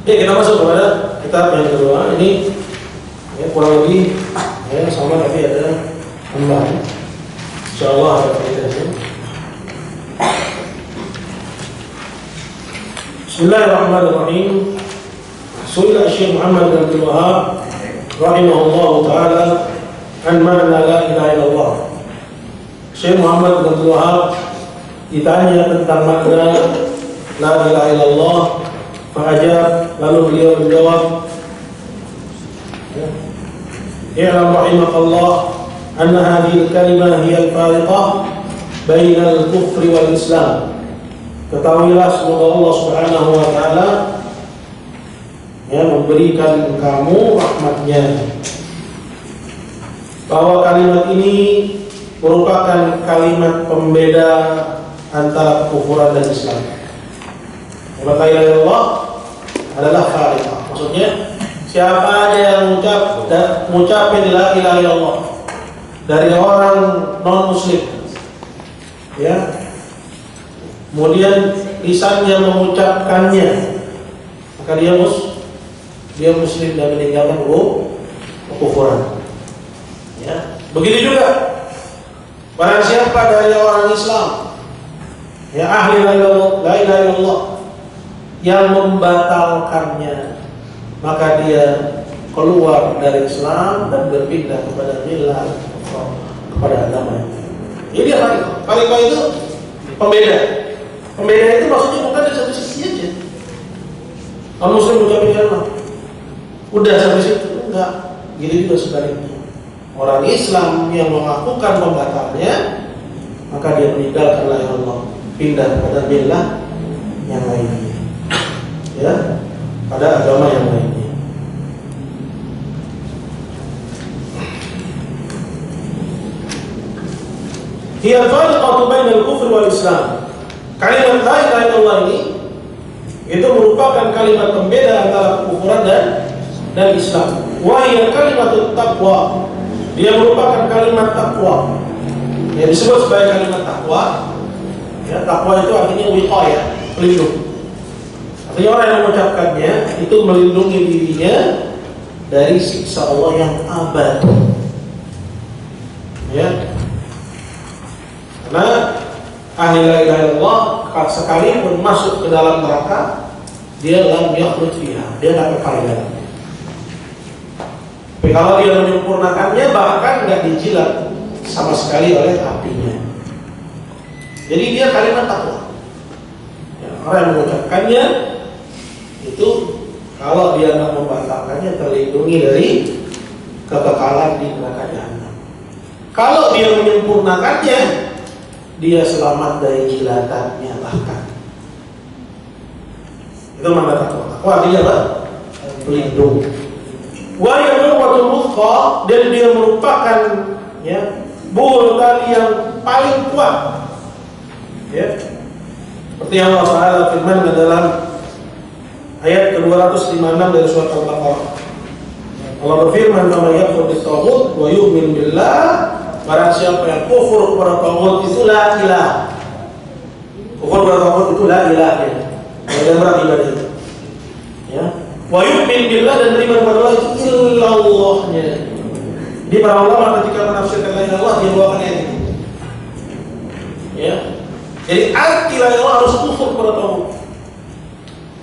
Kita masuk kepada kitab yang kedua. Ini ya, kurang lebih ya, sama tapi ada tambahan. Insyaallah ada faedahnya. Bismillahirrahmanirrahim. Su'ila Syekh Muhammad bin Abdul Wahhab rahimahullahu taala an ma'na la ilaha illallah. Syekh Muhammad bin Abdul Wahhab ditanya tentang makna la ilaha illallah, fa'ajab, lalu beliau menjawab, i'lam rahimakallah anna hadhihi al-kalimah hiya al-fariqah baina al-kufri wal Islam. Ketahuilah semoga Allah Subhanahu wa taala ya memberikan kamu rahmatnya bahwa kalimat ini merupakan kalimat pembeda antara kufuran dan Islam. La ilaha illallah adalah fariqah. Maksudnya siapa aja yang mengucapkan la ilaha illallah dari orang non muslim ya, kemudian lisannya mengucapkannya, maka dia muslim dan meninggalkan kekufuran. Ya, begitu juga barang siapa dari orang Islam ya ahli la ilaha illallah yang membatalkannya, maka dia keluar dari Islam dan berpindah kepada milah, kepada agama. Jadi fariqah itu pembeda. Pembeda itu maksudnya bukan dari satu sisi aja. Kalau muslim ucapin kalima, udah sampai situ, enggak. Jadi juga sebaliknya. Orang Islam yang melakukan pembatalnya, maka dia meninggalkan la ilaha illallah, pindah kepada milah yang lainnya. Ya, pada agama yang lainnya. Hiya fariqatu bainal kufri wal Islam. Kalimat la ilaha illallah ini itu merupakan kalimat pembeda antara kekufuran dan Islam. Wa hiya kalimatut taqwa. Dia merupakan kalimat takwa. Yang disebut sebagai kalimat takwa. Ya, takwa itu artinya wiqayah, pelindung. Artinya orang yang mengucapkannya itu melindungi dirinya dari siksa Allah yang abadi. Ya. Karena ahli la ilaha illallah sekali pun masuk ke dalam neraka, dia lam yakhruj fiha, dia tidak kekal di dalamnya. Tapi kalau dia menyempurnakannya, bahkan tidak dijilat sama sekali oleh apinya. Jadi dia kalimat takwa. Ya, orang yang mengucapkannya itu kalau dia tidak membatalkannya, terlindungi dari kekekalan di neraka jahanam. Kalau dia menyempurnakannya, dia selamat dari jilatannya bahkan. Itu makna takwa. Takwa artinya apa? Pelindung. Wa ya'lamu wuthqa, dan dia merupakan ya buhul tali yang paling kuat. Ya. Seperti yang Allah Taala firman dalam ayat ke-256 dari surat Al-Baqarah. Allah berfirman, "Man yakfur bit-taghut wa yu'min billah." Barang siapa yang kufur kepada taghut itu la ilah. Kufur kepada taghut itu la ilah ya. Yang beribadah itu. Ya. Wa yu'min billah, dan beriman kepada Allah itu illallahnya. Di para ulama ketika menafsirkan la ilaha illallah dia bawakan ayat ini. Ya. Jadi arti la ilaha illallah harus kufur kepada taghut.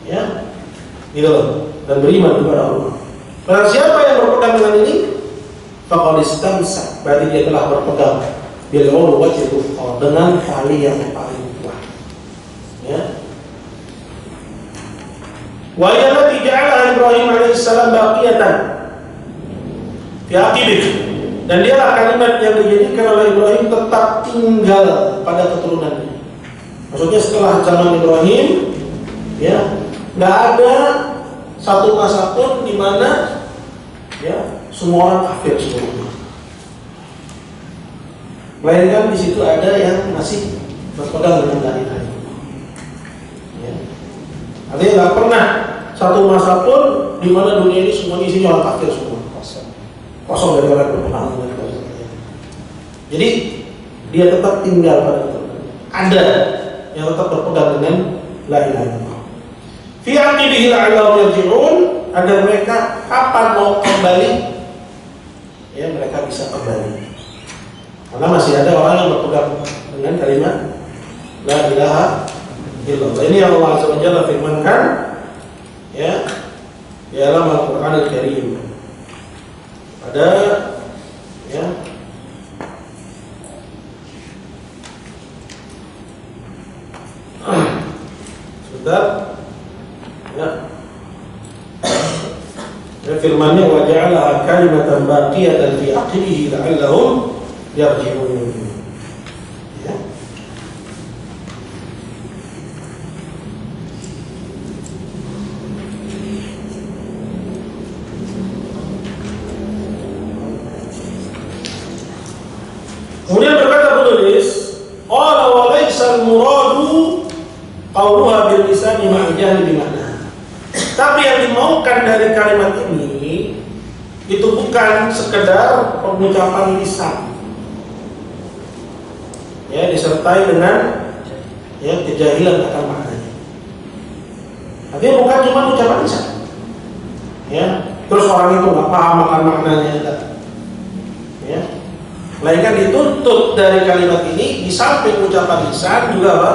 Ya. Gitu loh. Dan beriman kepada Allah. Barang siapa yang berpegang dengan ini, faqad istamsak, berarti dia telah berpegang bil urwatil wuthqa, dengan tali yang paling kuat. Ya. Wa allati ja'ala Ibrahim alaihissalam baqiyatan fi aqibih, dan dialah kalimat yang dijadikan oleh Ibrahim tetap tinggal pada keturunannya. Maksudnya setelah zaman Ibrahim, ya, nggak ada satu masa pun di mana ya semua orang kafir semua. Melainkan di situ ada yang masih berpegang dengan la ilaha illallah. Ya. Artinya nggak pernah satu masa pun di mana dunia ini semuanya isinya orang kafir semua, kosong dari orang berpegang dengan la ilaha illallah. Jadi dia tetap tinggal pada itu. Ada yang tetap berpegang dengan la ilaha illallah. fi aqibihi la'allahum yarji'un, agar mereka kapan mau kembali, ya mereka bisa kembali. Karena masih ada orang yang berpegang dengan kalimat la ilaha illallah. Ini yang Allah Azza wa Jalla firmankan, ya, di dalam Al-Qur'an Al-Karim. Ada, ya, sudah, ya, firman-Nya wa ja'alaha kalimatan baqiyatan fi aqibihi la'allahum yarji'un. Ya. Kemudian berkata penulis, qala wa laisa al-muradu qawluha bil lisani ma'a jahli bi ma'na. Tapi yang dimaukan dari kalimat ini itu bukan sekedar pengucapan lisan, ya, disertai dengan, ya, kejahilan akan maknanya. Artinya bukan cuma ucapan lisan, ya, terus orang itu nggak paham akan maknanya, ya. Melainkan dituntut dari kalimat ini, di samping ucapan lisan juga apa?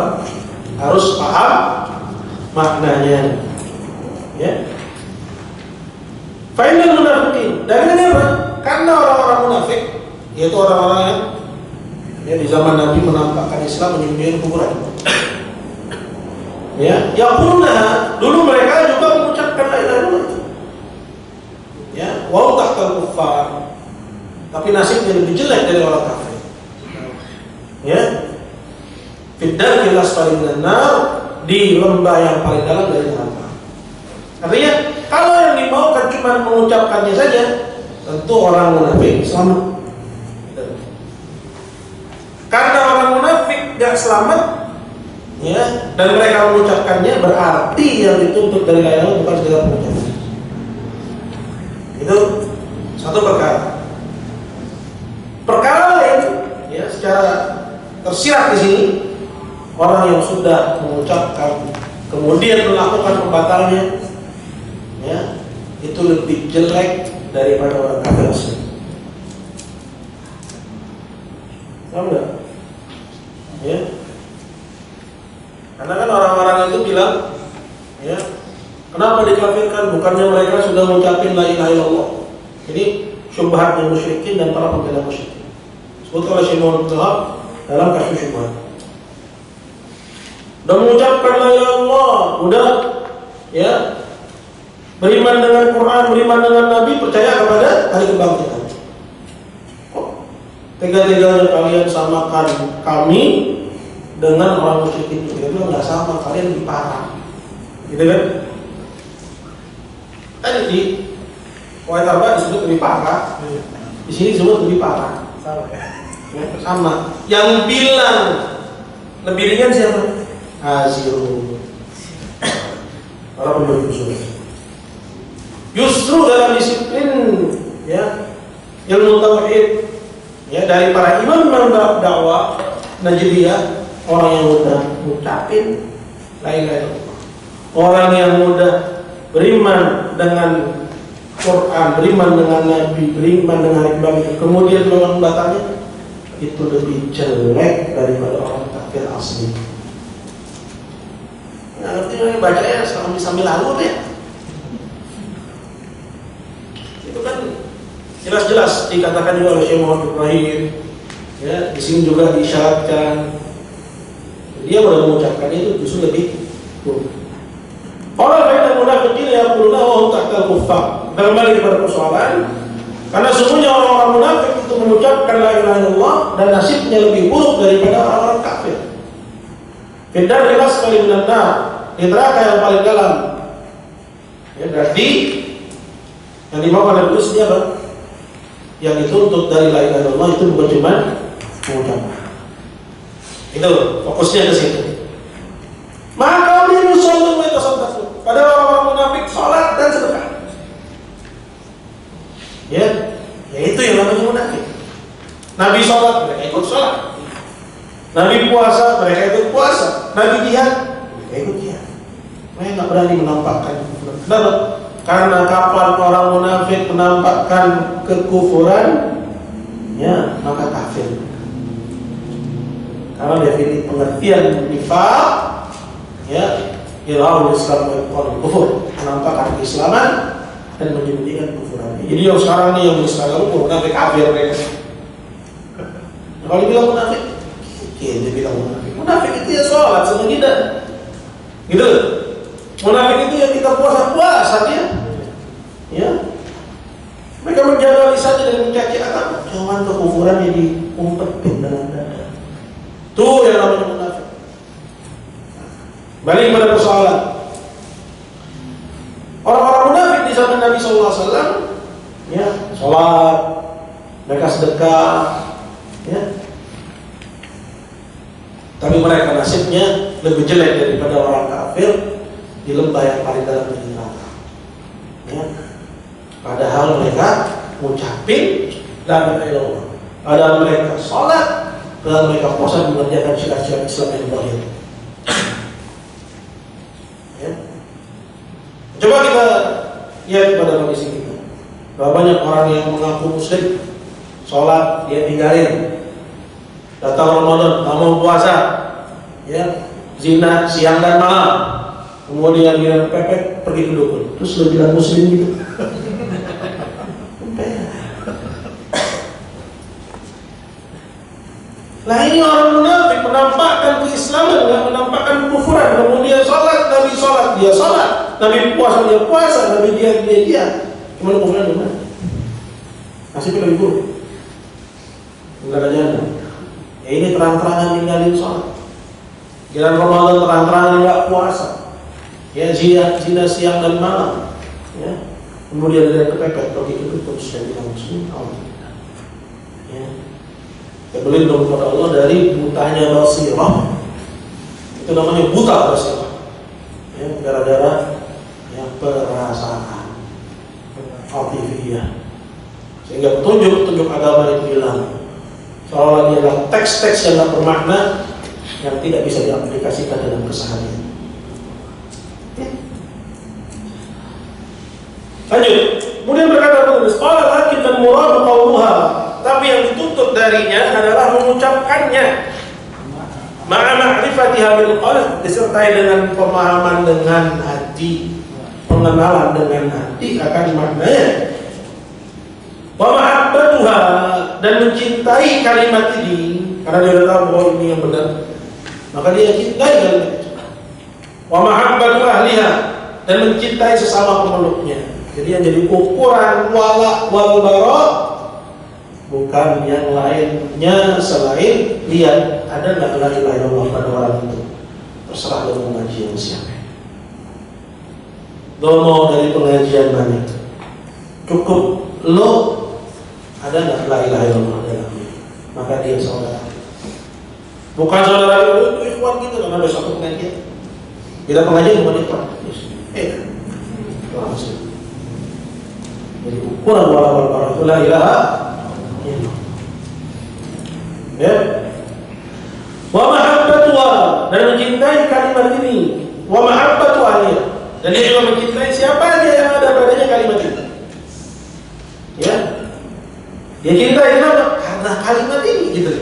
Harus paham maknanya, ya. Fa'inal munafiqin, dari apa? Karena orang-orang munafik, yaitu orang-orang yang, ya, di zaman Nabi menampakkan Islam menyembunyikan kuburan. Ya, yaquluna, dulu mereka juga mengucapkan la ilaha illallah. Ya, wa tahtal kuffar. Tapi nasibnya lebih jelek dari orang kafir. Ya. Fid-darkil asfali minan nar, di lembah yang paling dalam dari neraka. Artinya, kalau yang dimaukan cuma mengucapkannya saja, tentu orang munafik selamat. Karena orang munafik gak selamat, ya, dan mereka mengucapkannya, berarti yang dituntut dari Allah bukan sekedar pengucapan. Itu satu perkara. Perkara lain, ya, secara tersirat di sini, orang yang sudah mengucapkan kemudian melakukan pembatalnya, ya, itu lebih jelek daripada orang kafir asli. Tahu nggak? Ya, karena kan orang-orang itu bilang, ya, kenapa dikafirkan? Bukannya mereka sudah mengucapin la ilaha illallah. Ini syubhatnya musyrikin dan para pembela musyrikin. Sebut oleh Syekh Muhammad dalam kasus syubhat. Udah mengucapkan la ilaha illallah, udah, ya, beriman dengan Quran, beriman dengan Nabi, percaya kepada hari kebangkitan. Kok tega-teganya kalian samakan kami dengan orang musyrikin? Kita bilang nggak sama, kalian lebih parah, gitu kan? Tadi di Wahid Arba disebut lebih parah, di sini disebut lebih parah. Sama ya? Sama. Yang bilang lebih ringan siapa? Azirun, para penduduk surga. Justru dalam disiplin, ya, ilmu tauhid, ya, dari para imam dakwah Najriyah, orang yang mudah mengucapin la ilaha illallah, orang yang mudah beriman dengan Quran, beriman dengan Nabi, beriman dengan hari kebangkitan, kemudian membatalnya, itu lebih jelek daripada orang kafir asli. Nggak ngerti nih bacanya sambil lalu ya. Itu kan jelas-jelas dikatakan juga oleh Syekh Muhammad Ibrahim, ya, di sini juga diisyaratkan dia sudah mengucapkan itu justru lebih buruk. Orang lain munafiqin yaquluna wa hum tahtal kuffar. Kembali kepada persoalan, karena sesungguhnya orang-orang munafik itu mengucapkan la ilaha illallah dan nasibnya lebih buruk daripada orang-orang kafir. Fidar jelas kali benar, di neraka yang paling dalam. Ya, berarti yang dimaukan oleh Yesus dia apa? Yang dituntut dari la ilaha illallah itu bukan cuma mengucapkan. Itu fokusnya ke situ. Maka dia sholat mereka sholat. Pada orang-orang munafik sholat dan sedekah. Ya, itu yang namanya munafik. Nabi sholat, mereka ikut sholat. Nabi puasa, mereka ikut puasa. Nabi jihad, mereka ikut jihad. Mereka nggak berani menampakkan kekufuran. Kenapa? Karena kapan orang munafik menampakkan kekufuran, ya maka kafir. Karena definisi pengertian nifaq, ya, ilahul Islam wa kufur, menampakkan keislaman dan menyembunyikan kufuran. Jadi yang sekarang nih yang Islam munafik kafir mereka. Kalau dibilang munafik, dia bilang munafik. Munafik itu ya sholat sama kita, gitu. Munafik itu ya kita puasa dia, ya. Mereka menjaga lisannya dan mencaci agama, cuman kekufurannya diumpetin dalam dada. Itu yang namanya munafik. Balik pada persoalan. Orang-orang munafik di zaman Nabi SAW, ya, sholat, mereka sedekah, ya. Tapi mereka nasibnya lebih jelek daripada orang kafir di lembah yang paling dalam dari neraka. Ya. Padahal mereka mengucapin la ilaha illallah, padahal mereka sholat, padahal mereka puasa mengerjakan syiar-syiar Islam yang zahir. Ya. Coba kita lihat pada kondisi kita. Berapa banyak orang yang mengaku muslim, sholat dia tinggalin, datang Ramadan tak mau puasa, ya, zina siang dan malam, kemudian dia pepet pergi ke dukun, terus lo bilang muslim gitu. Nah ini orang munafik menampakkan keislaman, menampakkan kufuran, kemudian sholat, dia sholat, Nabi puasa, Nabi dia. Gimana kufuran gimana? Nasibnya lebih buruk. Enggak ada jalan. Ya ini terang-terangan ninggalin sholat, jalan Ramadan terang-terangan nggak puasa, ya zina siang dan malam, ya. Kemudian dia kepepet pergi ke dukun dan bilang muslim, alhamdulillah. Ya. Ya berlindung kepada Allah dari butanya basirah. Itu namanya buta basirah. Ya, gara-gara yang perasaan atifiyah, sehingga petunjuk agama itu hilang. Soalnya dia adalah teks-teks yang tidak bermakna, yang tidak bisa diaplikasikan dalam keseharian. Lanjut. Kemudian berkata penulis, qala lakin al-muradu qawluha, tapi yang dituntut darinya adalah mengucapkannya. Ma'a ma'rifatiha bil qalb, disertai dengan pemahaman dengan hati, pengenalan dengan hati akan maknanya. Wa mahabbatuha, dan mencintai kalimat ini, karena dia sudah tahu bahwa ini yang benar, maka dia cintai kalimat itu. Wa mahabbatu ahliha, dan mencintai sesama pemeluknya. Jadi yang jadi ukuran wala wal bara bukan yang lainnya selain lihat ada nggak la ilaha illallah pada orang itu. Terserah lo mau ngaji yang siapa. Lo mau dari pengajian mana? Cukup lo ada nggak la ilaha illallah dalamnya, maka dia saudara. Bukan saudara itu ikhwan kita karena ada satu pengajian. Bila pengajian bukan ikhwan. Langsung. Jadi ukuran wala itu la ilaha illallah. Ya. Wa mahabbatuha, dan mencintai kalimat ini. Wa mahabbatu ahliha, dan dia juga mencintai siapa aja yang ada padanya kalimat itu. Ya. Dia cintai kenapa? Karena kalimat ini gitu.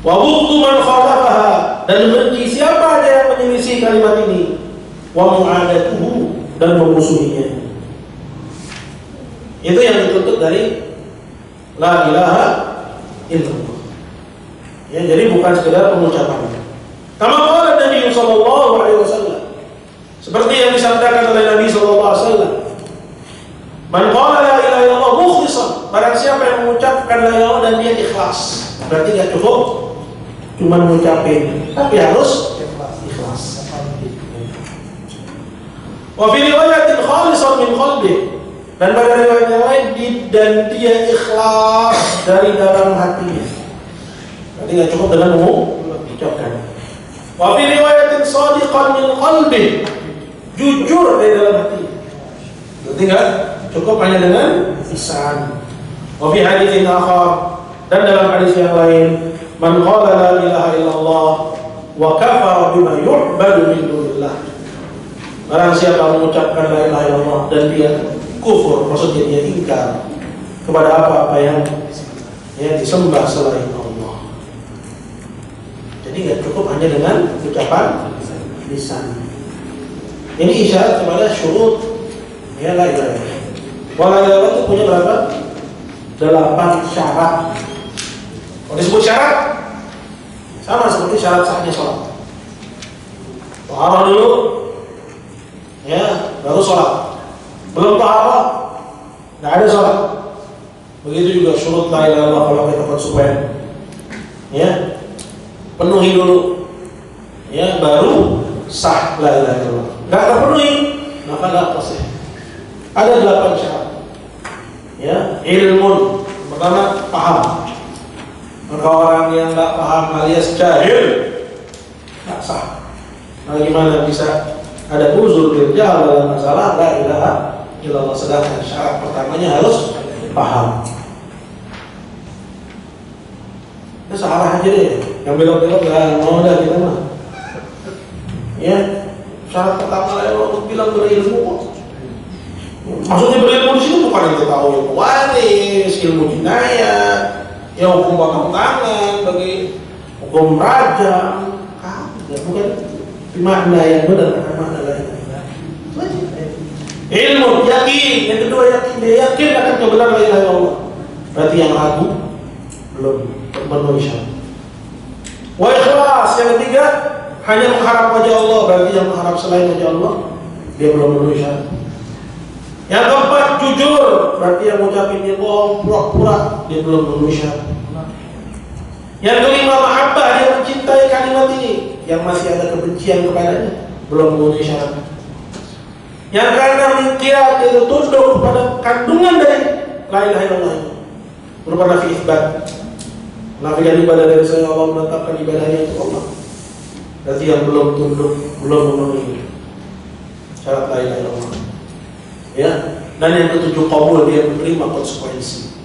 Wa bughdu man khalafaha, dan membenci siapa aja yang menyelisih kalimat ini. Wa mu'adatuhu, dan memusuhinya. Itu yang dituntut dari la ilaha illallah. Ya, jadi bukan sekedar pengucapan. Kama qala Nabi sallallahu alaihi wasallam, seperti yang disabdakan oleh Nabi sallallahu alaihi wasallam, man qala la ilaha illallah mukhlishan, barang siapa yang mengucapkan la ilaha illallah dan dia ikhlas. Berarti tidak cukup cuma mengucapin, tapi harus ikhlas. Wa fi riwayatin khalisan min qalbi, dan pada riwayat yang lain dan dia ikhlas dari dalam hatinya. Berarti tidak cukup dengan mengucapkan. Wa fi riwayatin shadiqan min qalbi, jujur dari dalam hati. Berarti tidak cukup hanya dengan lisan. Wa fi haditsin akhar, dan dalam hadis yang lain, man qala la ilaha illallah wa kafara bima yu'badu min dunillah. Barang siapa mengucapkan la ilaha illallah dan dia kufur, maksudnya dia ingkar kepada apa-apa yang disembah selain Allah. Jadi nggak cukup hanya dengan ucapan lisan. Ini isyarat kepada syurut la ilaha illallah. La ilaha illallah itu punya berapa? 8 syarat. Kalau disebut syarat, sama seperti syarat sahnya sholat. Taharah dulu, baru sholat. Belum taharah, nggak ada sholat. Begitu juga syurut la ilaha illallah kalau kita konsekuen. Penuhi dulu, baru sah la ilaha illallah. Nggak terpenuhi, maka nggak sah. Ada 8 syarat. Ilmun, pertama paham. Maka orang yang nggak paham alias jahil nggak sah. Nah, gimana bisa ada uzur bil jahl dalam masalah la ilaha illallah? Sedangkan syarat pertamanya harus paham. Itu salah aja deh. Yang belok-belok nggak mau dah kita mah. Syarat pertama la ilaha illallah bilang berilmu. Maksudnya berilmu di sini bukan yang kita tahu ilmu waris, ilmu jinayat, hukum potong tangan, bagi hukum raja, bukan makna yang benar, makna lain. Ilmu, yakin. Yang kedua yakin, dia yakin akan kebenaran la ilaha illallah. Berarti yang ragu belum terpenuhi syarat. Wa ikhlas, yang ketiga hanya mengharap wajah Allah. Berarti yang mengharap selain wajah Allah dia belum memenuhi syarat. Yang keempat jujur, berarti yang mengucapin dia bohong, pura-pura, dia belum memenuhi syarat. Yang kelima mahabbah, dia mencintai kalimat ini, yang masih ada kebencian kepadanya, belum memenuhi syarat. Yang keenam iqtiad, dia tunduk kepada kandungan dari la ilaha illallah itu, berupa nafi isbat. Menafikan ibadah dari selain Allah, menetapkan ibadahnya untuk Allah. Berarti yang belum tunduk, belum memenuhi syarat la ilaha illallah. Dan yang ketujuh qabul, dia menerima konsekuensi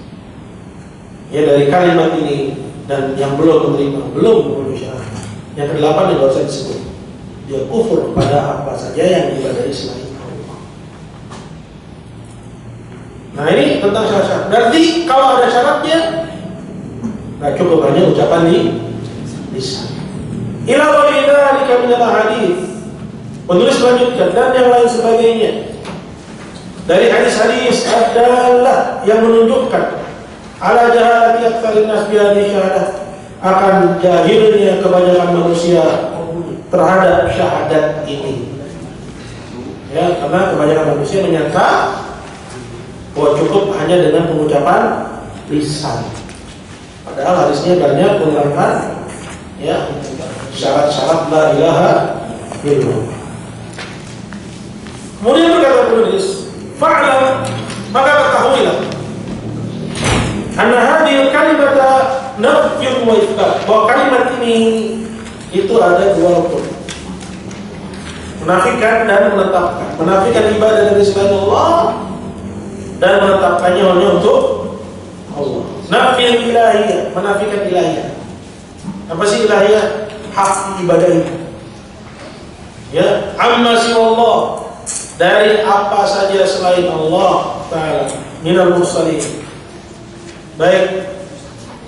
dari kalimat ini, dan yang belum menerima, belum memenuhi syarat. Yang kedelapan yang tidak usah disebut, dia kufur pada apa saja yang diibadahi selain Allah. Nah, ini tentang syarat-syarat. Berarti kalau ada syaratnya, nggak cukup hanya ucapan di lisan. Ila ghairi dzalika min al-hadits. Penulis melanjutkan, dan yang lain sebagainya dari hadis-hadis adalah yang menunjukkan ala jahalati aktsari nas bi hadhihi syahadah, akan jahilnya kebanyakan manusia terhadap syahadat ini. Karena kebanyakan manusia menyangka bahwa cukup hanya dengan pengucapan lisan. Padahal hadisnya banyak menerangkan syarat-syarat la ilaha illallah. Kemudian berkata penulis, fa'lam, maka ketahuilah anna hadhil kalimata nafyun wa itsbat, bahwa kalimat ini itu ada dua rukun, menafikan dan menetapkan. Menafikan ibadah dari selain Allah dan menetapkannya hanya untuk Allah. Nafiyul ilahiyah, menafikan ilahiyah. Apa sih ilahiyah? Hak ibadah itu. Amma siwallah, dari apa saja selain Allah Ta'ala, minal mursalin, baik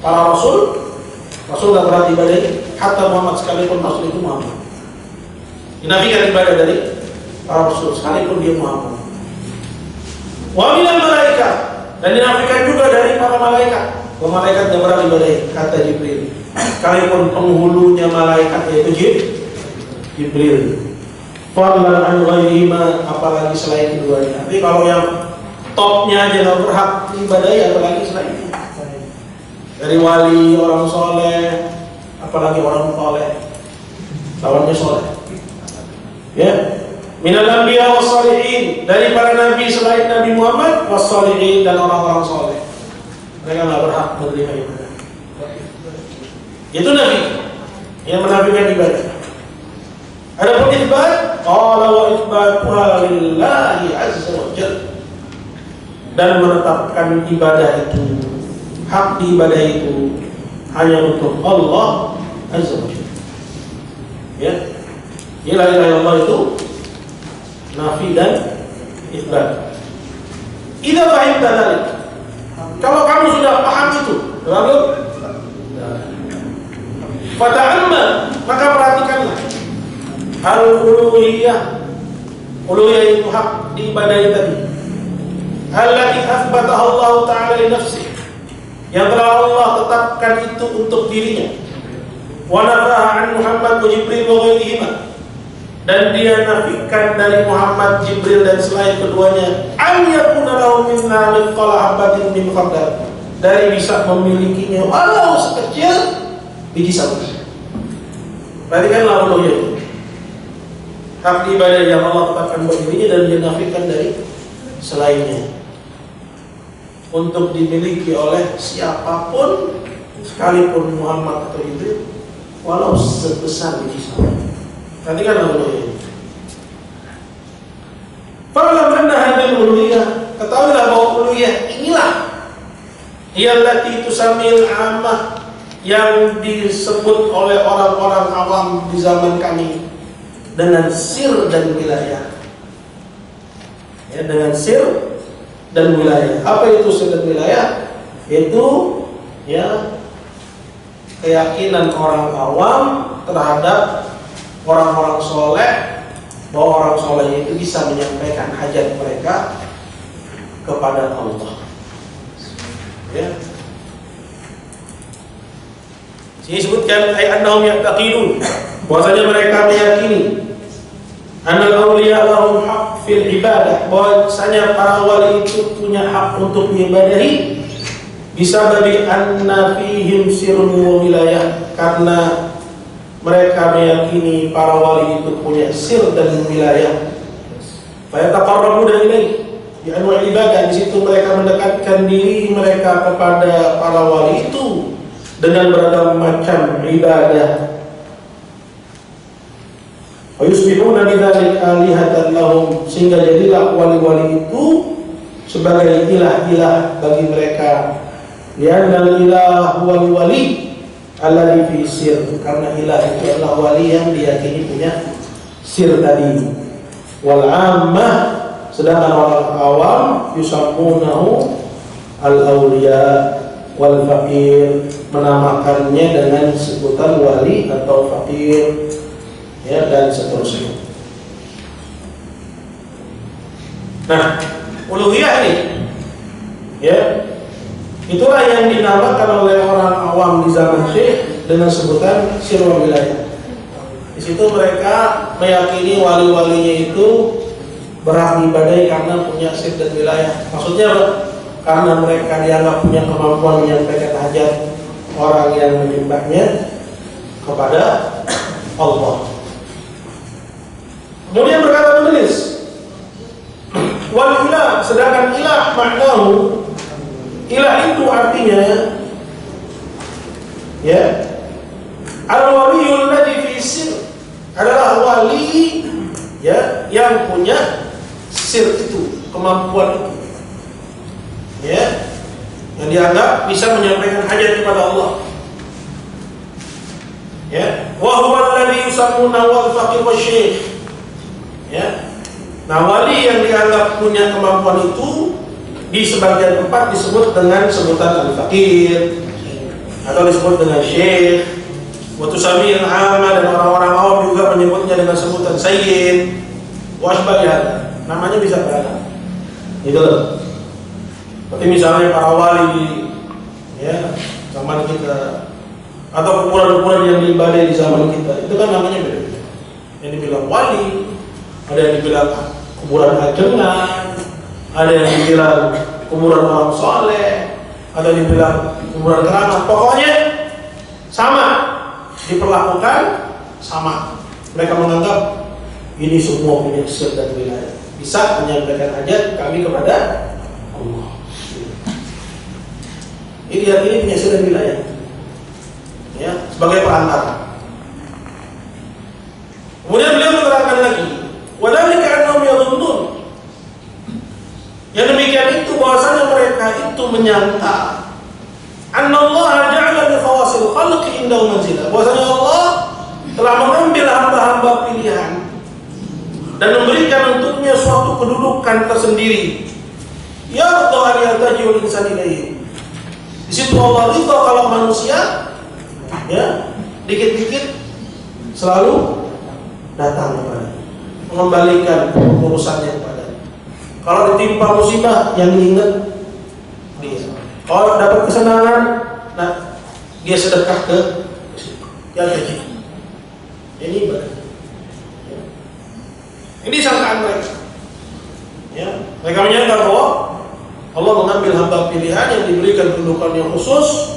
para rasul nggak pernah ibadahi, hatta Muhammad sekalipun rasul itu Muhammad. Dinafikan ibadah dari para rasul sekalipun dia Muhammad. Wa minal malaikat, dan dinafikan juga dari para malaikat. Malaikat nggak pernah ibadahi, kata Jibril, sekalipun penghulunya malaikat yaitu Jibril. Fadlan an ghairihima, apalagi selain keduanya. Tapi kalau yang topnya aja nggak berhak ibadahi, apalagi selain itu. Dari wali, orang soleh, apalagi orang soleh, lawannya soleh. Minal anbiya was shalihin, dari para nabi selain Nabi Muhammad, was shalihin, dan orang-orang soleh. Mereka nggak berhak menerima ibadah. Itu nabi yang menafikan ibadah. Adapun isbat, qala wa isbatuha lillahi azza wa jalla, dan menetapkan ibadah itu, hak di ibadah itu hanya untuk Allah azza wa jalla. Ya, la ilaha illallah itu nafi dan itsbat. Idza fahimta dzalik, kalau kamu sudah paham itu, lalu fata'ammal, maka perhatikanlah al-uluhiyah. Uluhiyah itu hak diibadahi tadi. Allati athbataha Allah Ta'ala li nafsihi, yang telah Allah tetapkan itu untuk dirinya. Wa nafaha an Muhammad wa Jibril wa ghairihima, dan dia nafikan dari Muhammad, Jibril dan selain keduanya, an yakuna lahu minna mithqala habatin min khardal, dari bisa memilikinya walau sekecil biji sawi. Perhatikanlah uluhiyah itu. Hak ibadah yang Allah tetapkan buat dirinya dan dia nafikan dari selainnya, untuk dimiliki oleh siapapun, sekalipun Muhammad atau Jibril, walau sebesar biji sawi. Perhatikanlah uluhiyah. Fa'lam anna hadhihi uluhiyah, ketahuilah bahwa uluhiyah inilah allati tusamil ammah, yang disebut oleh orang-orang awam di zaman kami dengan sir dan wilayah. Ya, dengan sir dan wilayah. Apa itu sir dan wilayah? Itu ya keyakinan orang awam terhadap orang-orang soleh, bahwa orang soleh itu bisa menyampaikan hajat mereka kepada Allah. Ya. Sini sebutkan ay annahum yaqinun, bahwasanya mereka meyakini annal awliya lahum haq fil ibadah, bahwasanya para wali itu punya hak untuk diibadahi, bisa bagi anna fihim sirrun wa wilayah, karena mereka meyakini para wali itu punya sir dan wilayah. Fa yataqarrabu ilaih bi anwa' ibadah, di situ mereka mendekatkan diri mereka kepada para wali itu dengan beragam macam ibadah. Wa yusbihuna bidzalik alihatan lahum, sehingga jadilah wali-wali itu sebagai ilah-ilah bagi mereka. Li'anna al-ilah huwal wali alladhi fi sir, karena ilah itu adalah wali yang diyakini punya sir tadi. Wal ammah, sedangkan orang awam yusammunahu al-awliya wal faqir, menamakannya dengan sebutan wali atau fakir, ya, dan seterusnya. Nah, uluhiyah ini, ya, itulah yang dinamakan oleh orang awam di zaman Syekh dengan sebutan sir wa wilayah. Di situ mereka meyakini wali-walinya itu berhak diibadahi karena punya sir dan wilayah. Maksudnya apa? Karena mereka dianggap punya kemampuan menyampaikan hajat orang yang menyembahnya kepada Allah. Kemudian berkata penulis, wal ilah, sedangkan ilah maknahu, ilah itu artinya, ya, al-waliyul ladzi fi sir, adalah wali, ya, yang punya sir itu, kemampuan itu, ya, yang dianggap bisa menyampaikan hajat kepada Allah. Ya, wa huwa alladhi yusammuna wal faqih wasyekh. Ya. Nah, wali yang dianggap punya kemampuan itu di sebagian tempat disebut dengan sebutan al-faqih atau disebut dengan syekh. Wa tusamil amma, dan orang-orang awam juga menyebutnya dengan sebutan sayyid. Wa asbahah. Namanya bisa beragam. Itu loh. Seperti misalnya para wali, ya, zaman kita, atau kuburan-kuburan yang diibadahi di zaman kita, itu kan namanya beda. Yang dibilang wali, ada yang dibilang kuburan ajengan, ada yang dibilang kuburan orang soleh, ada yang dibilang kuburan keramat. Pokoknya sama, diperlakukan sama. Mereka menganggap ini semua punya sir dan wilayah, bisa menyampaikan hajat kami kepada Allah. Ini punya sir dan wilayah, ya, sebagai perantara. Kemudian beliau menerangkan lagi, wadhalika annahum yadhunnun, yang demikian itu bahwasanya mereka itu menyangka annallaha ja'ala li khawasil khalqi indahu manzilah, bahwasanya Allah telah mengambil hamba dan memberikan untuknya suatu kedudukan tersendiri. Ya Allah yahtajiul insan ilaihi. Di situ Allah ridha kalau manusia ya dikit-dikit selalu datang kepada, mengembalikan urusannya kepada. Kalau ditimpa musibah yang diingat dia. Kalau dapat kesenangan, nah dia sedekah ke yang gaji. Ini ibadah. Ini sangkaan mereka. Ya, mereka menyangka bahwa Allah mengambil hamba pilihan yang diberikan kedudukan yang khusus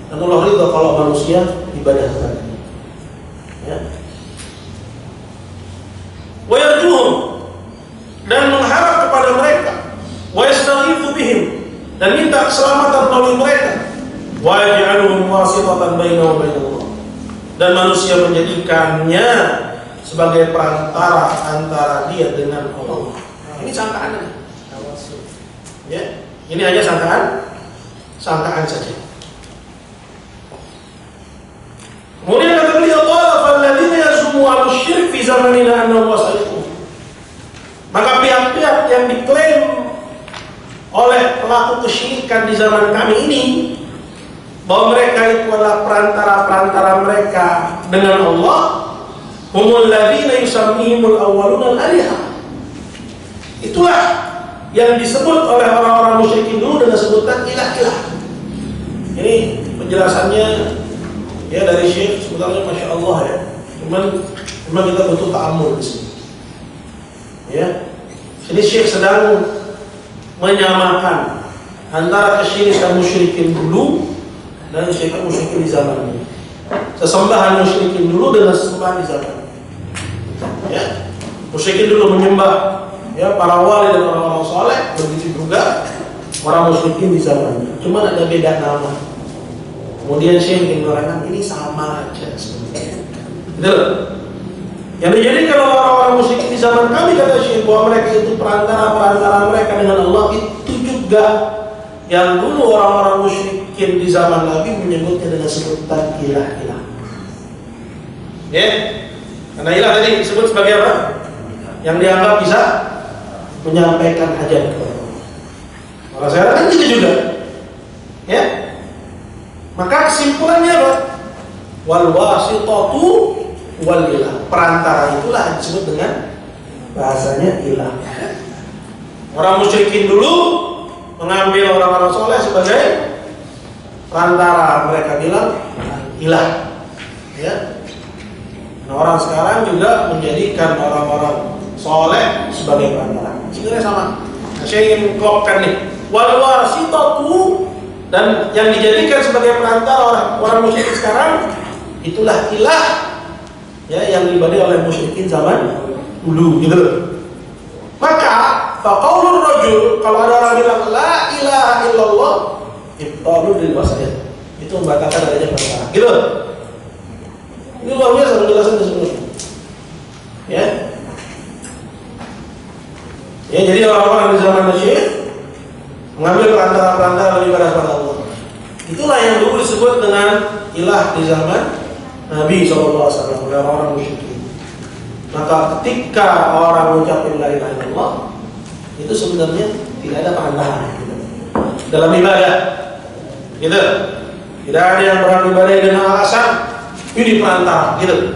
dan Allah ridha kalau manusia ibadah kepadanya. Ya. Wa yarjuhum, dan mengharap kepada mereka, wa yastaghithu bihim, dan minta keselamatan melalui mereka, wa yaj'aluhum wasitatan bainahu wa bainallah, dan manusia menjadikannya sebagai perantara antara dia dengan Allah. Ini sangkaannya. Ya, ini hanya sangkaan saja. Kemudian kata beliau, qala falladzina yasumu al-syirk fi zamanina annahu wasaiqu. Maka pihak-pihak yang diklaim oleh pelaku kesyirikan di zaman kami ini bahwa mereka itu adalah perantara-perantara mereka dengan Allah, humul ladzina yusammihimul awwaluna al-alihah. Itulah yang disebut oleh orang-orang musyrikin dulu dengan sebutan ilah-ilah. Ini penjelasannya ya dari Syekh, sebetulnya Masya Allah ya. Cuman kita butuh ta'amul di sini. Ya, ini Syekh sedang menyamakan antara kesyirikan musyrikin dulu dan kesyirikan musyrikin di zaman ini. Sesembahan musyrikin dulu dengan sesembahan di zaman ini. Ya, musyrikin dulu menyembah ya para wali dan orang-orang soleh, begitu juga orang musyrikin di zaman ini. Cuma ada beda nama. Kemudian Syekh ingin menerangkan ini sama aja sebenarnya. Betul? Yang dijadikan orang-orang musyrikin di zaman kami, kata Syekh, bahwa mereka itu perantara mereka dengan Allah, itu juga yang dulu orang-orang musyrikin di zaman Nabi menyebutnya dengan sebutan ilah-ilah. Ya, karena ilah tadi disebut sebagai apa? Yang dianggap bisa menyampaikan hajat kepada Allah. Maka sekarang kan gitu juga. Ya. Maka kesimpulannya apa? Wal wasitatu wal ilah. Perantara itulah disebut dengan bahasanya ilah. Orang musyrikin dulu mengambil orang-orang soleh sebagai perantara, mereka bilang ilah. Ya. Nah, orang sekarang juga menjadikan orang-orang soleh sebagai perantara. Sebenarnya sama. Nah, saya ingin klopkan nih. Wal wasitatu, dan yang dijadikan sebagai perantara orang musyrik sekarang itulah ilah ya yang diibadai oleh musyrikin zaman dulu gitu. Maka faqaulur rajul, kalau ada orang bilang la ilaha illallah, ibtalu lil wasiyah, itu membatalkan adanya perantara gitu. Ini luar biasa penjelasan tersebut. Ya. Ya, jadi orang-orang di zaman Syekh mengambil perantara-perantara beribadah kepada Allah. Itulah yang dulu disebut dengan ilah di zaman Nabi SAW oleh orang musyrikin. Maka ketika orang mengucapkan la ilaha illallah, itu sebenarnya tidak ada perantara gitu. Dalam ibadah. Gitu. Tidak ada yang berani ibadah dengan alasan ini perantara gitu.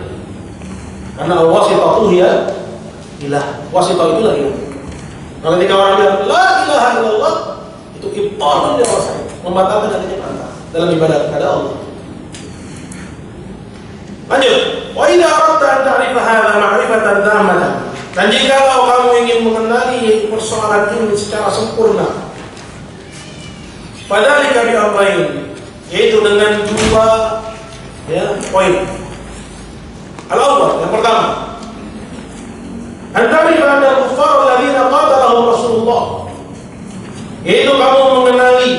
Karena wasitatu ya ilah. Wasitah itulah ilah. Nah, ketika orang bilang la ilaha illallah, itu ibtalun dia wasai, membatalkan adanya perantara dalam ibadah kepada Allah. Lanjut. Wa idza aradta an ta'rifa hadha ma'rifatan tammatan. Dan jikalau kamu ingin mengenali persoalan ini secara sempurna, padahal kami apain, yaitu dengan dua ya poin. Al-awwal, yang pertama, antara anna al-kuffar alladziina qatalahum Rasulullah, yaitu kamu mengenali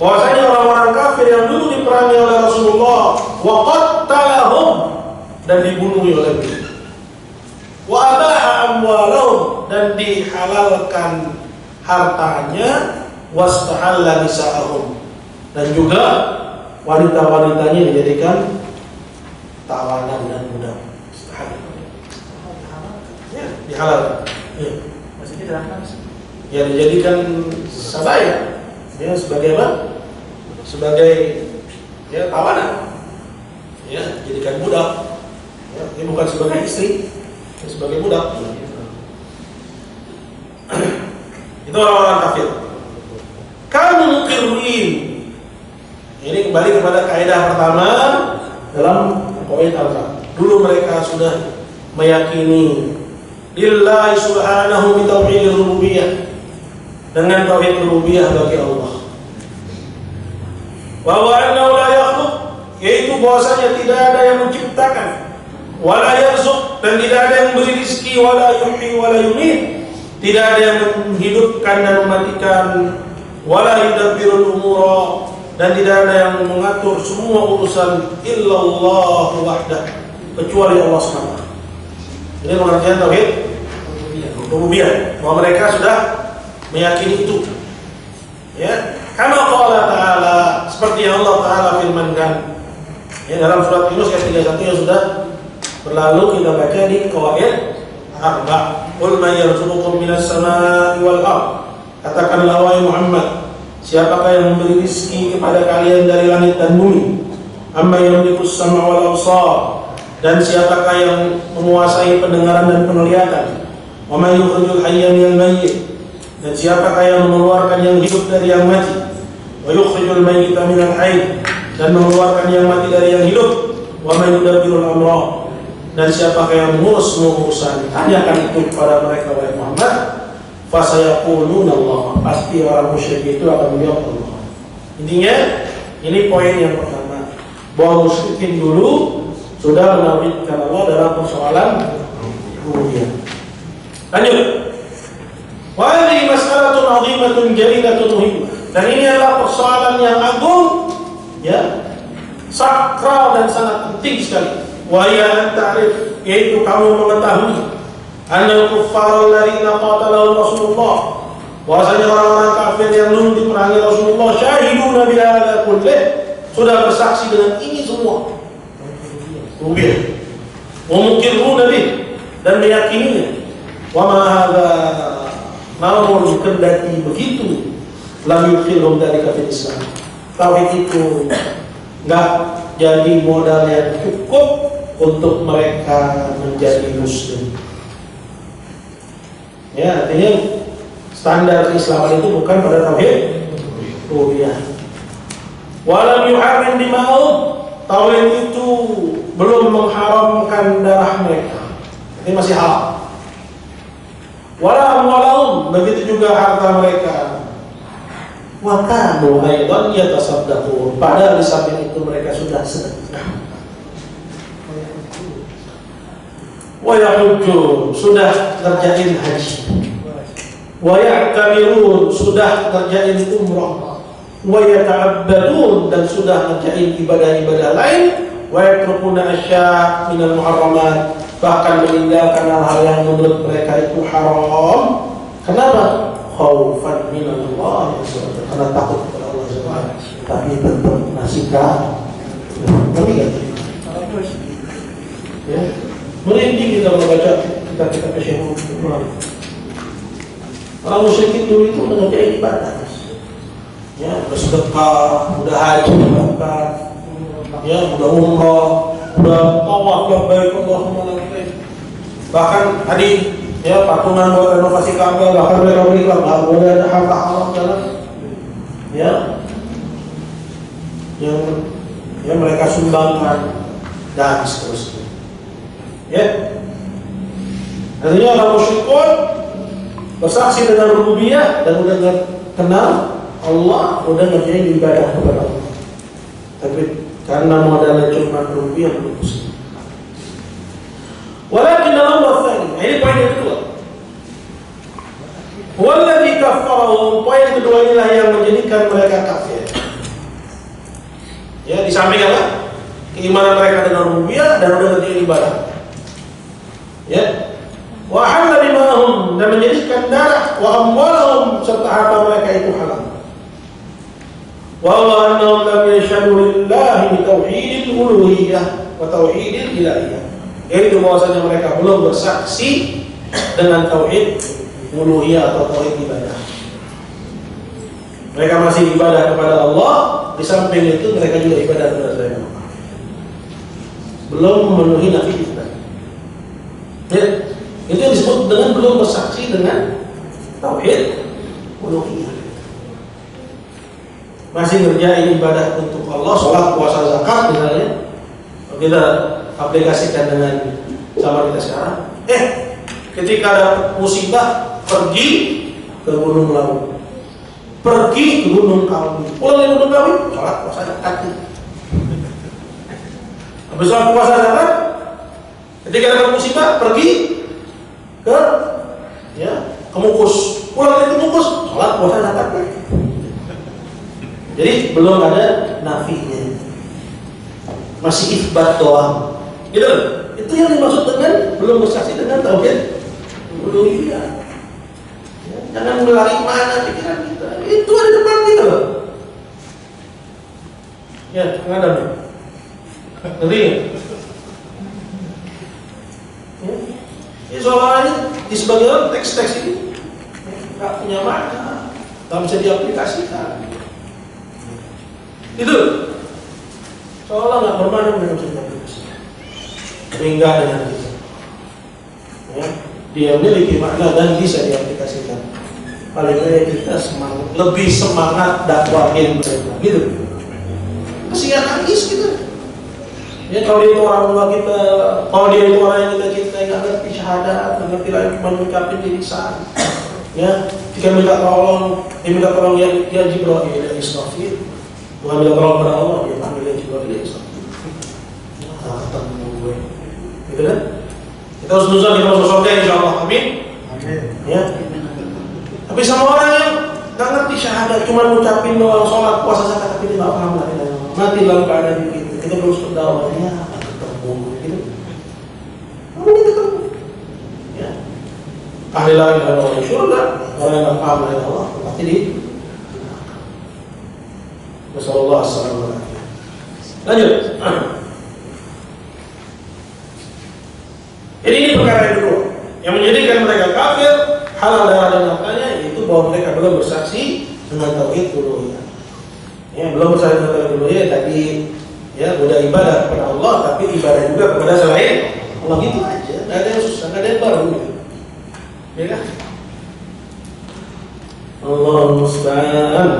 bahwasanya orang-orang kafir yang dulu diperangi oleh Rasulullah, wa qatalahum, dan dibunuh oleh beliau, wa abaha amwalahum, dan dihalalkan hartanya, wastahalla nisa'ahum, dan juga wanita-wanitanya dijadikan tawanan dan budak. Ya. dihalalkan. Ya. Maksudnya dirahkan? Ya dijadikan sabaya, ya sebagai apa? Sebagai ya tawanan, ya jadikan budak. Ya, ini bukan sebagai istri, ya, sebagai budak. Itu orang-orang kafir. Kamu muqirrin. Ini kembali kepada kaidah pertama dalam poin al-Qur'an. Dulu mereka sudah meyakini lillahi subhanahu bi tauhidir rububiyah, dengan tauhid rububiyah bagi Allah. Wa annahu la yakhluq, yaitu bahwasanya tidak ada yang menciptakan, wala yarzuq, dan tidak ada yang memberi rezeki, wala yuhyi wala yumiit, tidak ada yang menghidupkan dan mematikan, wala yudabbirul umura, dan tidak ada yang mengatur semua urusan illallah wahdah, kecuali Allah SWT. Ini pengertian tauhid rububiyah, bahwa mereka sudah meyakini itu. Ya, kama qala ta'ala, seperti yang Allah Ta'ala firmankan ya dalam surat Yunus ayat 31 yang sudah berlalu kita baca di qawaid arba. Qul may yarzuqukum minas samaa'i wal ardh, katakanlah wahai Muhammad, siapakah yang memberi rezeki kepada kalian dari langit dan bumi? Amma yamlikus sam'a wal absar, dan siapakah yang menguasai pendengaran dan penglihatan? Wa may yukhrijul hayya minal mayyit, dan siapakah yang mengeluarkan yang hidup dari yang mati? Wa yukhrijul mayyita minal hayy, dan mengeluarkan yang mati dari yang hidup. Wa may yudabbirul amra, dan siapakah yang mengurus semua urusan? Tanyakan itu kepada mereka wahai Muhammad. Fasayaquluna Allah, pasti orang musyrik itu akan menjawab Allah. Intinya ini poin yang pertama, bahwa musyrikin dulu sudah menawidkan Allah dalam persoalan rububiyah. Lanjut. Wa hadhihi mas'alatun 'azimatun jalilatun muhimmah, dan ini adalah persoalan yang agung, ya, sakral dan sangat penting sekali. Wa ya ta'rif, yaitu kamu mengetahui annal kuffar alladziina qatalahum Rasulullah, bahwasanya orang-orang kafir yang dulu diperangi Rasulullah, syahiduna bi hadza kullih, sudah bersaksi dengan ini semua rububiyah, wa muqirruna bih, dan meyakininya. Wa ma hadza, namun kendati begitu, lam yudkhilhum dzalika fil Islam, tauhid itu enggak jadi modal yang cukup untuk mereka menjadi muslim. Ya, artinya standar keislaman itu bukan pada tauhid rububiyah. Walam yuharrim dima'um, tauhid itu belum mengharamkan darah mereka, ini masih halal. Wala amwalahum, begitu juga harta mereka. Wa kanu aidan yatasaddaqun, padahal di samping itu mereka sudah sedekah. Wa yahujjun, sudah ngerjain haji. Wa ya'tamirun, sudah ngerjain umrah. Wa yata'abbadun, dan sudah ngerjain ibadah-ibadah lain. Wa yatrukuna asya' minal muharramat, bahkan meninggalkan hal-hal yang menurut mereka itu haram. Kenapa? Khaufan minallah, karena takut kepada Allah SWT. Tapi tetap nasikah. Ya, merinding kita membaca kitab-kitab Syekh Muhammad. Orang musyrik dulu itu mengerjakan ibadah, ya, bersedekah, udah haji, bahkan, ya, udah umrah, udah tawaf labbaik Allahumma labbaik. Bahkan tadi, ya, patungan buat renovasi Ka'bah, bahkan mereka beriklan, nggak boleh ada harta haram dalam, ya, yang ya mereka sumbangkan dan seterusnya. Ya, artinya orang musyrikun bersaksi dengan rububiyah dan udah kenal Allah, udah ngerjain ibadah kepada Allah. Tapi karena modalnya cuma rububiyah belum muslim. Walakin dalam wasani, ini poin yang kedua. Walladzi kaffarahum, poin kedua inilah yang menjadikan mereka kafir. Ya, di samping apa? Keimanan mereka dengan rububiyah dan udah ngerjain ibadah. Ya, wa halal dimahum, dan menjadikan darah wa amwalahum serta harta mereka itu halal. Wa annahum lam yashhadu lillahi bi tauhidil uluhiyah wa tauhidil ilahiyah, yaitu bahwasanya mereka belum bersaksi dengan tauhid uluhiyah atau tauhid ibadah. Mereka masih ibadah kepada Allah, di samping itu mereka juga ibadah kepada selain Allah. Belum memenuhi nafi ibadah. Ya, itu yang disebut dengan belum bersaksi dengan tauhid uluhiyah. Masih ngerjain ibadah untuk Allah, sholat, puasa, zakat misalnya. Kita aplikasikan dengan zaman kita sekarang. Ketika ada musibah, pergi ke Gunung Lawu, pergi ke Gunung Kawi, pulang dari Gunung Kawi, sholat, puasa, zakat. Habis sholat, puasa, zakat, ketika ada musibah, pergi ke Mukus, pulang dari Mukus, sholat, puasa, zakat. Jadi belum ada nafinya, masih isbat doang. Gitu. Itu yang dimaksud dengan belum bersaksi dengan tauhid uluhiyah. Jangan melari mana pikiran kita. Itu ada depan kita loh. Ya, nggak ada nih. Ngerti ya? Ini soalnya di sebagian teks-teks ini nggak punya makna, nggak bisa diaplikasikan. Itu seolah nggak bermakna dengan bisa diaplikasikan. Enggak dengan kita. Ya, dia memiliki makna dan bisa diaplikasikan. Paling tidak kita semangat, lebih semangat dakwahin mereka, gitu. Kasihan nangis kita. Ya kalau dia itu orang tua kita, kalau dia itu orang yang kita cintai, nggak ngerti syahadat, nggak ngerti lagi mengucapin di lisan. Ya, jika minta tolong, dia minta tolong ya Jibril, ya Israfil. Bukan minta tolong kepada Allah, dia panggil ya Jibril, ya Israfil. Ketemu gue. Gitu kan? Kita harus nuzul, kita harus surga insyaallah. Amin. Amin. Ya. Tapi sama orang yang nggak ngerti syahadat, cuma ngucapin doang, sholat, puasa, zakat, tapi dia nggak paham lah. Mati dalam keadaan begitu. Kita terus berdakwah, ya ketemu, gitu. Kamu ini ketemu. Ya. Ahli la ilaha illallah syurga, orang yang nggak paham la ilaha illallah, pasti di. Wassalamualaikum warahmatullahi wabarakatuh. Lanjut. Jadi ini perkara yang kedua yang menjadikan mereka kafir, halal darah dan hartanya, yaitu bahwa mereka belum bersaksi dengan tauhid uluhiyah. Ya, belum bersaksi dengan tauhid uluhiyah, tapi ya udah ibadah kepada Allah, tapi ibadah juga kepada selain Allah, gitu aja. Nggak ada yang susah, nggak ada yang baru. Gitu. Ya kan? Allah musta'an.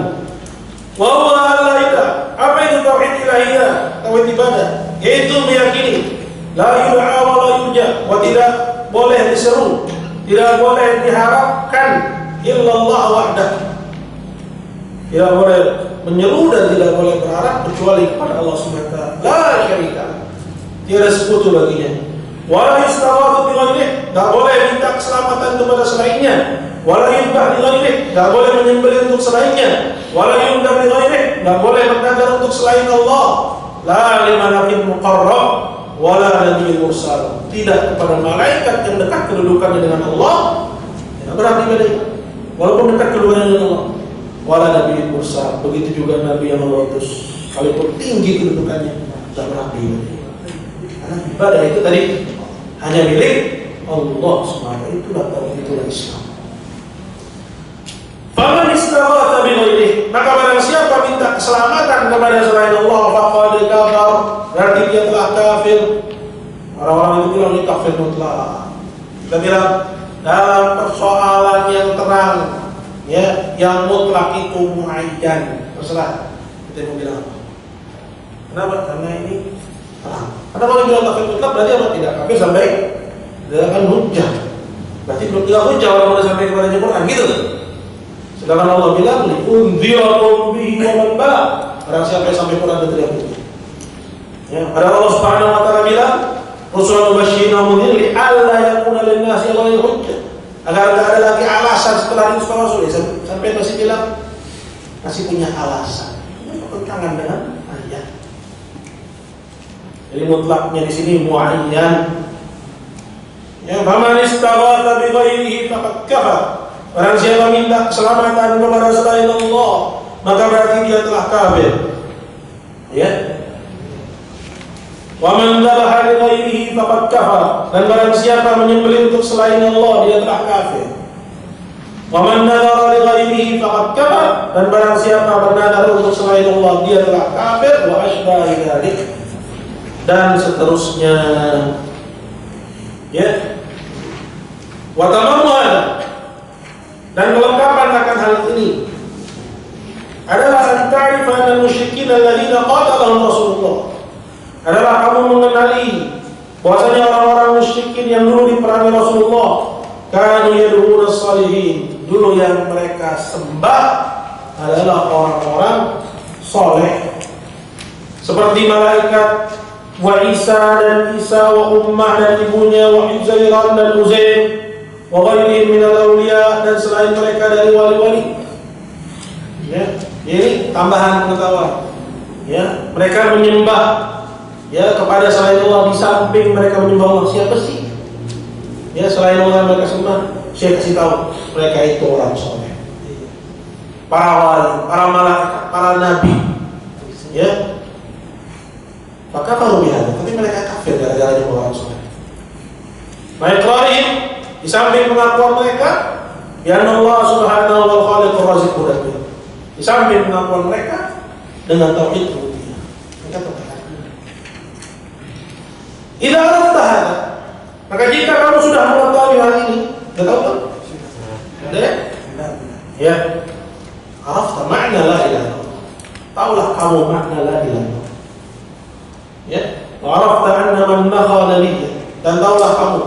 Wa huwa al-ilahiyah. Apa itu tauhid ilahiyah? Tauhid ibadah, yaitu meyakini la yud'a wa la yurja, wa tidak boleh diseru, tidak boleh diharapkan illallah wahdah. Tidak boleh menyeru dan tidak boleh berharap kecuali kepada Allah Subhanahu wa taala. La syarika, tiada sekutu baginya. Wa la yustaghatsu bi ghairihi, enggak boleh minta keselamatan kepada selainnya. Wa la yudbah bi ghairihi, enggak boleh menyembelih untuk selainnya. Wa la yundar bi ghairihi, enggak boleh bernadar untuk selain Allah. La limalakin muqarrab wala nabiyil mursal, tidak kepada malaikat yang dekat kedudukannya dengan Allah, tidak berarti ibadah, walaupun dekat kedudukannya dengan Allah. Wala nabiyil mursal, begitu juga nabi yang Allah utus, sekalipun tinggi kedudukannya, tidak berarti ibadah. Karena ibadah itu tadi hanya milik Allah semata. Itulah tauhid Islam. Faman istaghatha bi ghairihi, maka barang siapa minta keselamatan kepada selain Allah, faqad kafar, berarti dia telah kafir. Orang-orang itu bilang ini kafir mutlak. Kita bilang dalam persoalan yang terang, ya, yang mutlak itu muayyan, terserah kita mau bilang apa. Kenapa? Karena ini terang. Karena kalau bilang kafir mutlak berarti apa? Tidak kafir sampai dengan hujjah. Berarti belum tidak hujjah orang sudah sampai kepada Al-Quran, gitu kan? Sedangkan Allah bilang, "Unzirakum bihi wa man balagh." Barang siapa yang sampai Quran dan teriak itu. Ya, padahal Allah Subhanahu wa taala bilang, "Rusulun mubasysyirin wa mundhirin alla yakuna lin-nasi 'alaihi hujjah." Agar tidak ada lagi alasan setelah itu para rasul. Sampai masih bilang masih punya alasan. Ini bertentangan dengan ayat. Jadi mutlaknya di sini muayyan. Ya, faman istaghatha bi ghairihi faqad kafar. Barang siapa minta keselamatan kepada selain Allah, maka berarti dia telah kafir. Ya. Wa man dzabaha li ghairihi faqad kafara. Dan barang siapa menyembelih untuk selain Allah, dia telah kafir. Wa man nadhara li ghairihi faqad kafara. Dan barang siapa bernadar untuk selain Allah, dia telah kafir. Wa asbahi dzalik. Dan seterusnya. Ya. Wa tamammu hadza. Dan kelengkapan akan hal ini adalah an ta'rifa anna musyrikin alladziina qatalahum Rasulullah. Adalah kamu mengenali bahwasanya orang-orang musyrikin yang dulu diperangi Rasulullah kanu yad'una as-salihin, dulu yang mereka sembah adalah orang-orang soleh seperti malaikat wa Isa dan Isa wa Ummah dan ibunya wa Uzairan dan Uzair wa ghairihim minal awliya dan selain mereka dari wali-wali. Ya, ini tambahan pengetahuan. Ya, mereka menyembah ya kepada selain Allah, di samping mereka menyembah Allah. Siapa sih? Ya, selain Allah mereka sembah. Saya kasih tahu, mereka itu orang soleh. Para wali, para malaikat, para nabi. Ya. Maka baru biasa, tapi mereka kafir gara-gara menyembah orang soleh. Mereka di samping pengakuan mereka, ya Allah Subhanahu wa Ta'ala Ar-Raziq Mudabbir. Di samping pengakuan mereka dengan tauhid rububiyah. Mereka berkata, "Idza arafta hadza," maka jika kamu sudah mengetahui hal ini, sudah tahu kan? Sudah? Ya. Arafta makna la ilaha illallah. Taulah kamu makna la ilaha illallah. Ya. Wa arafta anna man nakha nabiyya, dan taulah kamu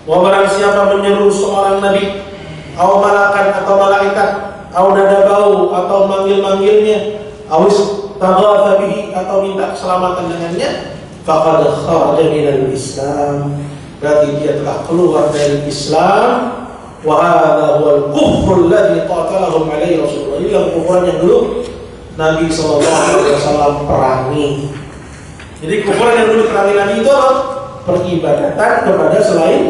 bahwa barang siapa menyeru seorang nabi, atau malakan atau malaikat, atau nadabau atau manggil-manggilnya, atau istaghatha bihi atau minta keselamatan dengannya, faqad kharaja minal Islam, berarti dia telah keluar dari Islam. Wa hadza huwal kufrul ladzi qatalahum alaihi Rasulullah. Inilah kekufuran yang dulu Nabi sallallahu alaihi wasallam perangi. Jadi kekufuran yang dulu perangi Nabi itu apa? Peribadatan kepada selain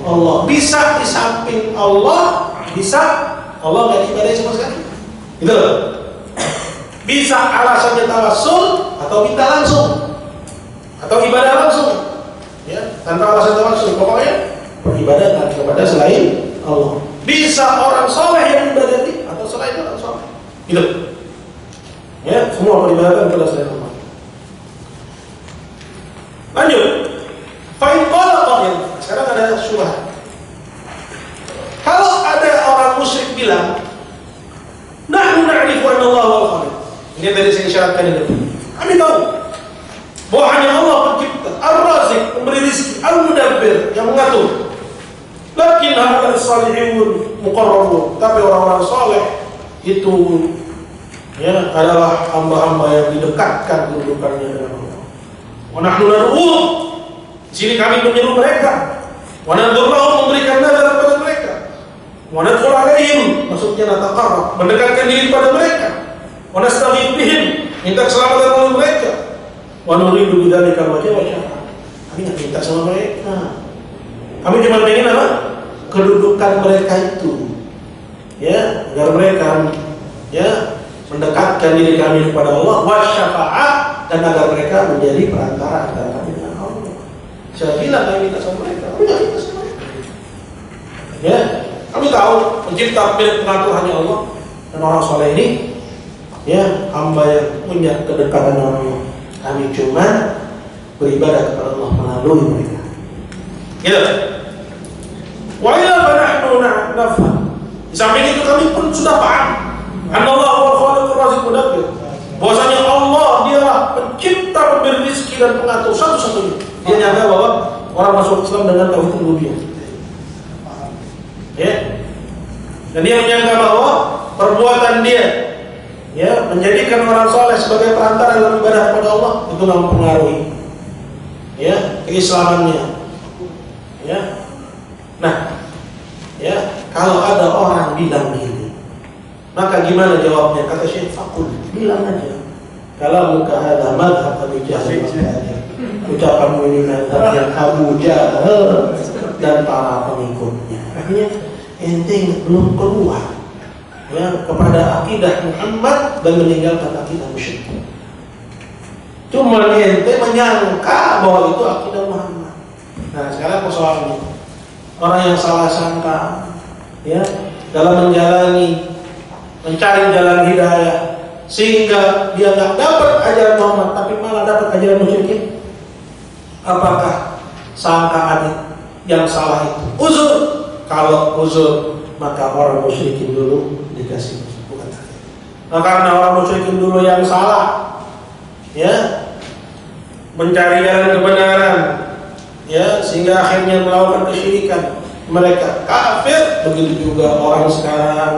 Allah. Bisa di samping Allah, bisa Allah nggak diibadahi sama sekali. Gitu loh. Bisa alasannya tawassul atau minta langsung, atau ibadah langsung, ya tanpa alasan tawassul. Pokoknya peribadatan kepada selain Allah. Bisa orang soleh yang ibadati atau selain orang soleh. Gitu. Ya, semua peribadatan kepada selain Allah. Lanjut. Fa'in qala qa'il. Sekarang ada syubhat. Kalau ada orang musyrik bilang, nahnu na'rifu anna Allah wal khaliq. Ini tadi saya isyaratkan ini. Kami tahu bahwa hanya Allah pencipta, Ar-Raziq, pemberi rezeki, Al-Mudabbir, yang mengatur. Lakin haula as-salihun muqarrabun. Tapi orang-orang saleh itu ya adalah hamba-hamba yang didekatkan kedudukannya dengan Allah. Wa nahnu nad'u. Sini kami menyeru mereka. Wa nadhurrahum, memberikan nazar kepada mereka. Wa nadkhul alaihim, maksudnya nataqarrab, mendekatkan diri kepada mereka. Wa nastaghith bihim, minta keselamatan oleh mereka. Wa nuridu bidzalika wajha wa syara. Kami enggak minta sama mereka. Kami cuma ingin apa? Kedudukan mereka itu. Ya, agar mereka ya mendekatkan diri kami kepada Allah wa syafa'ah, dan agar mereka menjadi perantara antara kami dengan Allah. Saya bilang kami minta sama mereka, kami enggak minta sama mereka. Ya, kami tahu pencipta milik pengatur hanya Allah, dan orang soleh ini ya hamba yang punya kedekatan dengan Allah. Kami cuma beribadah kepada Allah melalui mereka. Gitu. Wa ila nahnu nafham. Di samping itu kami pun sudah paham. Allah huwal khaliqur raziq mudabbir. Bahwasanya Allah dialah pencipta, pemberi rezeki dan pengatur satu-satunya. Dia nyangka bahwa orang masuk Islam dengan tauhid rububiyah. Ya. Dan dia menyangka bahwa perbuatan dia ya menjadikan orang soleh sebagai perantara dalam ibadah kepada Allah itu nggak mempengaruhi ya keislamannya. Ya. Nah, ya kalau ada orang bilang gini, maka gimana jawabnya? Kata Syekh, fakul, bilang aja. Kalau muka ada madhab Abu Jahal, ucapanmu ini madhab yang Abu Jahal dan para pengikutnya. Artinya ente belum keluar ya kepada akidah Muhammad dan meninggalkan akidah musyrik. Cuma ente menyangka bahwa itu akidah Muhammad. Nah, sekarang persoalannya orang yang salah sangka, ya, dalam mencari jalan hidayah, sehingga dia nggak dapat ajaran Muhammad, tapi malah dapat ajaran musyrikin. Apakah sangkaan yang salah itu uzur? Kalau uzur, maka orang musyrikin dulu dikasih uzur, bukan saya. Nah, karena orang musyrikin dulu yang salah, ya, mencari jalan kebenaran, ya, sehingga akhirnya melakukan kesyirikan, mereka kafir. Begitu juga orang sekarang,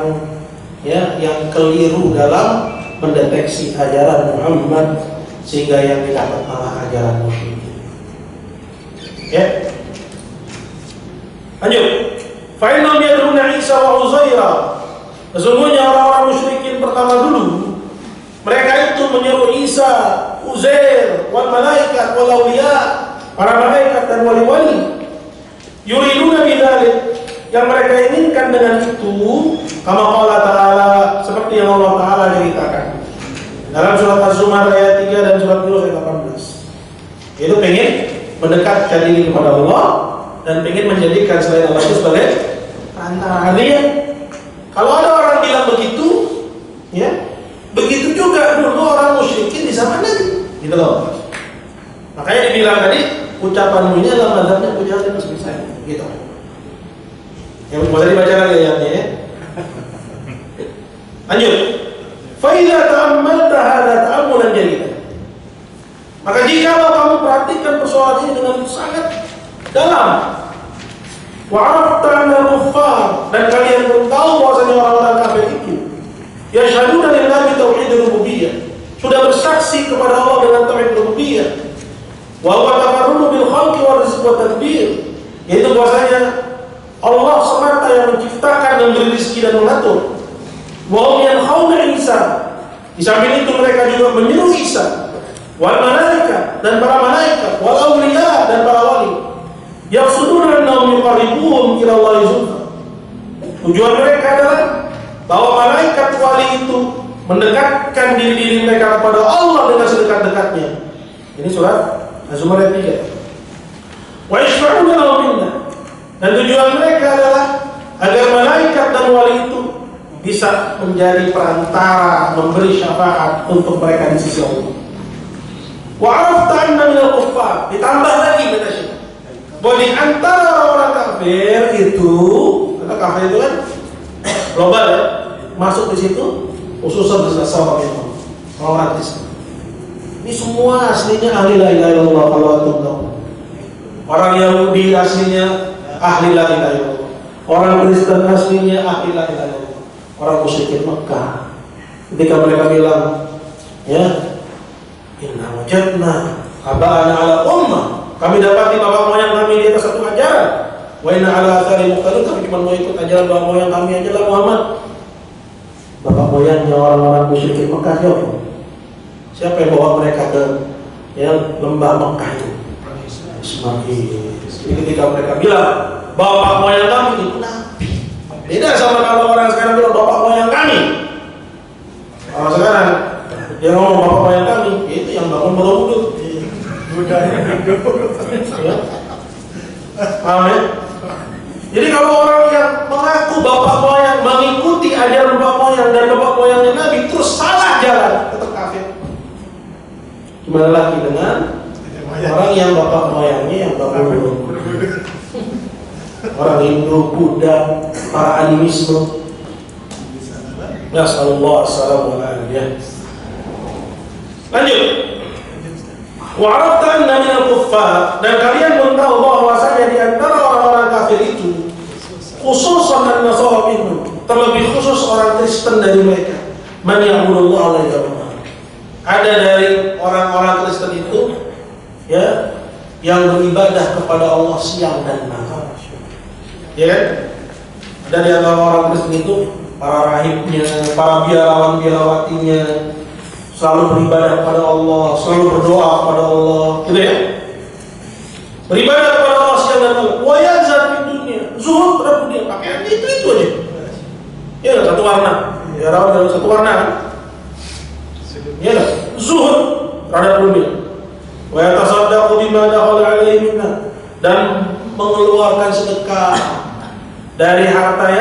ya, yang keliru dalam mendeteksi ajaran Muhammad, sehingga yang didapat malah ajaran musyrikin. Ya, lanjut. Fa'innahum yad'una Isa wa Uzaira. Sesungguhnya orang-orang musyrikin pertama dulu, mereka itu menyeru Isa, Uzair, wal malaikat, wal awliya, para malaikat dan wali-wali. Yuriduna bidzalik, yang mereka inginkan dengan itu, kama qala ta'ala, seperti yang Allah Ta'ala ceritakan dalam surat Az-Zumar ayat 3 dan surat Yunus ayat 18. Itu pengen mendekatkan diri kepada Allah dan pengen menjadikan selain Allah itu sebagai perantara. Artinya, kalau ada orang bilang begitu, ya, begitu juga dulu orang musyrikin di zaman Nabi, gitu loh. Makanya dibilang tadi, ucapanmu ini adalah mazhabnya Abu Jahal dan Sufyan, gitu. Yang bisa dibaca lagi ayatnya, ya. Lanjut. Fa idza ta'ammalta hadza ta'ammulan jadidan. Maka jika kamu perhatikan persoalan ini dengan sangat dalam, wa arafta anna al-kuffar, dan kalian pun tahu bahwasanya orang-orang kafir itu yashhaduna lillahi tauhid rububiyyah, sudah bersaksi kepada Allah dengan tauhid rububiyyah, wa huwa tafarrudu bil khalqi wa rizq wa tadbir, yaitu bahwasanya Allah semata yang menciptakan dan memberi rezeki dan mengatur. Wa hum yanhauna Isa, di samping itu mereka juga menyeru Isa, wal malaikat, dan para malaikat, wal awliya, dan para wali. Yaqsuduna annahum yuqarribuhum ila Allah zulfa. Tujuan mereka adalah bahwa malaikat wali itu mendekatkan diri mereka kepada Allah dengan sedekat-dekatnya. Ini surat Az-Zumar ayat 3. Wa yashfa'una lahum minna, dan tujuan mereka adalah agar malaikat dan wali itu bisa menjadi perantara, memberi syafaat untuk mereka di sisi Allah. Wa arafta anna minal kuffar, ditambah lagi kata Syekh, bahwa di antara orang kafir itu, kata kafir itu kan global, ya, masuk di situ khususan di sahabat itu, orang Kristen. Ini semua aslinya ahli la ilaha illallah, kalau antum tahu. Orang Yahudi aslinya ahli la ilaha illallah, orang Kristen aslinya ahli la ilaha illallah. Orang musyrikin Mekah, ketika mereka bilang, ya, inna wajadna aba'ana ala ummah, kami dapati bapak moyang kami di atas satu ajaran, wa inna ala athari muqtadin, kami cuma mau ikut ajaran bapak moyang kami aja lah Muhammad. Bapak moyangnya orang-orang musyrikin Mekah siapa? Siapa yang bawa mereka ke, ya, lembah Mekah itu? Ismail. Jadi ketika mereka bilang bapak moyang kami itu nabi, beda sama kalau orang sekarang bilang bapak moyang kami. Orang sekarang dia ngomong bapak moyang kami, itu yang bangun Borobudur. Ya. Paham, ya? Jadi kalau orang yang mengaku bapak moyang, mengikuti ajaran bapak moyang dan bapak moyangnya Nabi, terus salah jalan, tetap kafir. Gimana lagi dengan orang yang bapak moyangnya yang bangun orang Hindu, Buddha, para animisme. Nasallallahu alaihi wasallam. Lanjut. Wa arafta anna minal kuffar, dan kalian pun tahu bahwasanya di antara orang-orang kafir itu, khususan an-nasara minhum, terlebih khusus orang Kristen dari mereka, man ya'budullaha la ilaha. Ada dari orang-orang Kristen itu, ya, yang beribadah kepada Allah siang dan malam. Ya kan? Ada di antara orang Kristen itu para rahibnya, para biarawan-biarawatinya selalu beribadah kepada Allah, selalu berdoa kepada Allah, gitu ya. Beribadah kepada Allah siang dan malam. Wa yazhad di dunia, zuhud terhadap dunia, pakaian itu aja. Ya, satu warna. Biarawan dari satu warna. Ya, zuhud terhadap dunia. wa yatasaddaqu bima dakhala alaihi minna, dan mengeluarkan sedekah dari harta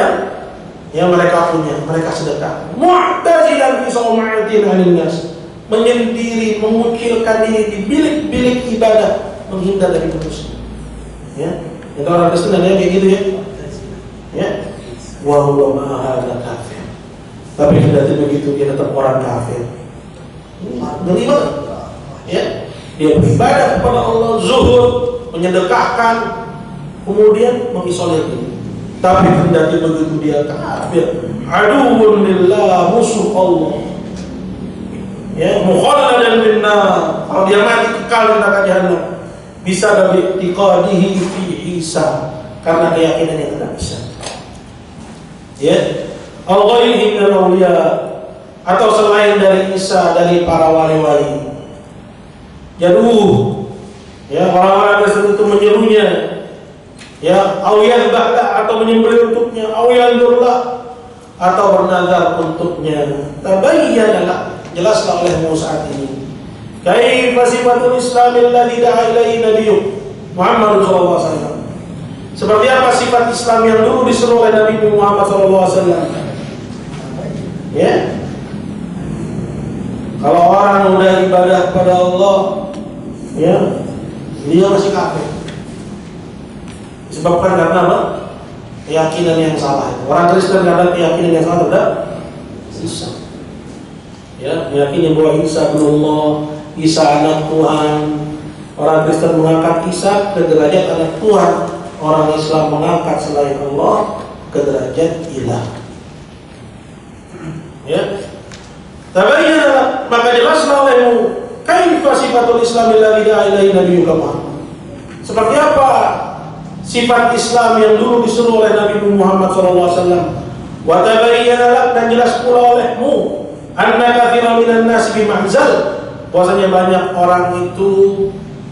yang mereka punya, mereka sedekah. Mu'tazilan fi sawma'atin 'anil nas, menyendiri, mengukilkan diri di bilik-bilik ibadah, menghindar dari manusia. Ya, itu orang Kristen ada kayak gitu ya. Ya, wa huwa ma'ahadza kafir. Tapi kendati begitu dia tetap orang kafir. Beriman, ya, dia beribadah kepada Allah, zuhud, menyedekahkan, kemudian mengisolir diri. Tapi kendati begitu dia kafir, aduun lillah, musuh Allah. Ya, mukhalladan binnar, kalau dia mati kekal di neraka jahanam. Bisa dari i'tiqadihi fi Isa, karena keyakinannya tentang Isa. Ya, al-ghairihi minal awliya, atau selain dari Isa, dari para wali-wali. Jaduh, ya, orang-orang tersebut itu menyerunya, ya, awiyah ba'da, atau menyembelih untuknya, awiyah durlah, atau bernazar untuknya. Tabayyana, jelaslah olehmu saat ini kaifa sifatul Islamil ladzi da'a ilaihi nabiyyu Muhammad sallallahu alaihi wasallam. Seperti apa sifat Islam yang dulu diseru oleh Nabi Muhammad sallallahu alaihi wasallam? Ya. Kalau orang udah ibadah kepada Allah, ya, dia masih kafir. Disebabkan karena apa? Keyakinan yang salah. Orang Kristen ada keyakinan yang salah terhadap Isa. Ya, meyakini bahwa Isa Allah, Isa anak Tuhan. Orang Kristen mengangkat Isa ke derajat anak Tuhan. Orang Islam mengangkat selain Allah ke derajat ilah. Ya. Tabayyana, maka jelaslah olehmu kaifa sifatul Islam alladzi da'a ilaihi nabiyyuka Muhammad. Seperti apa sifat Islam yang dulu disuruh oleh Nabi Muhammad SAW. Wa tabayyana lak, dan jelas pula olehmu anna katsiran minan nas bi mahzal, bahwasanya banyak orang itu,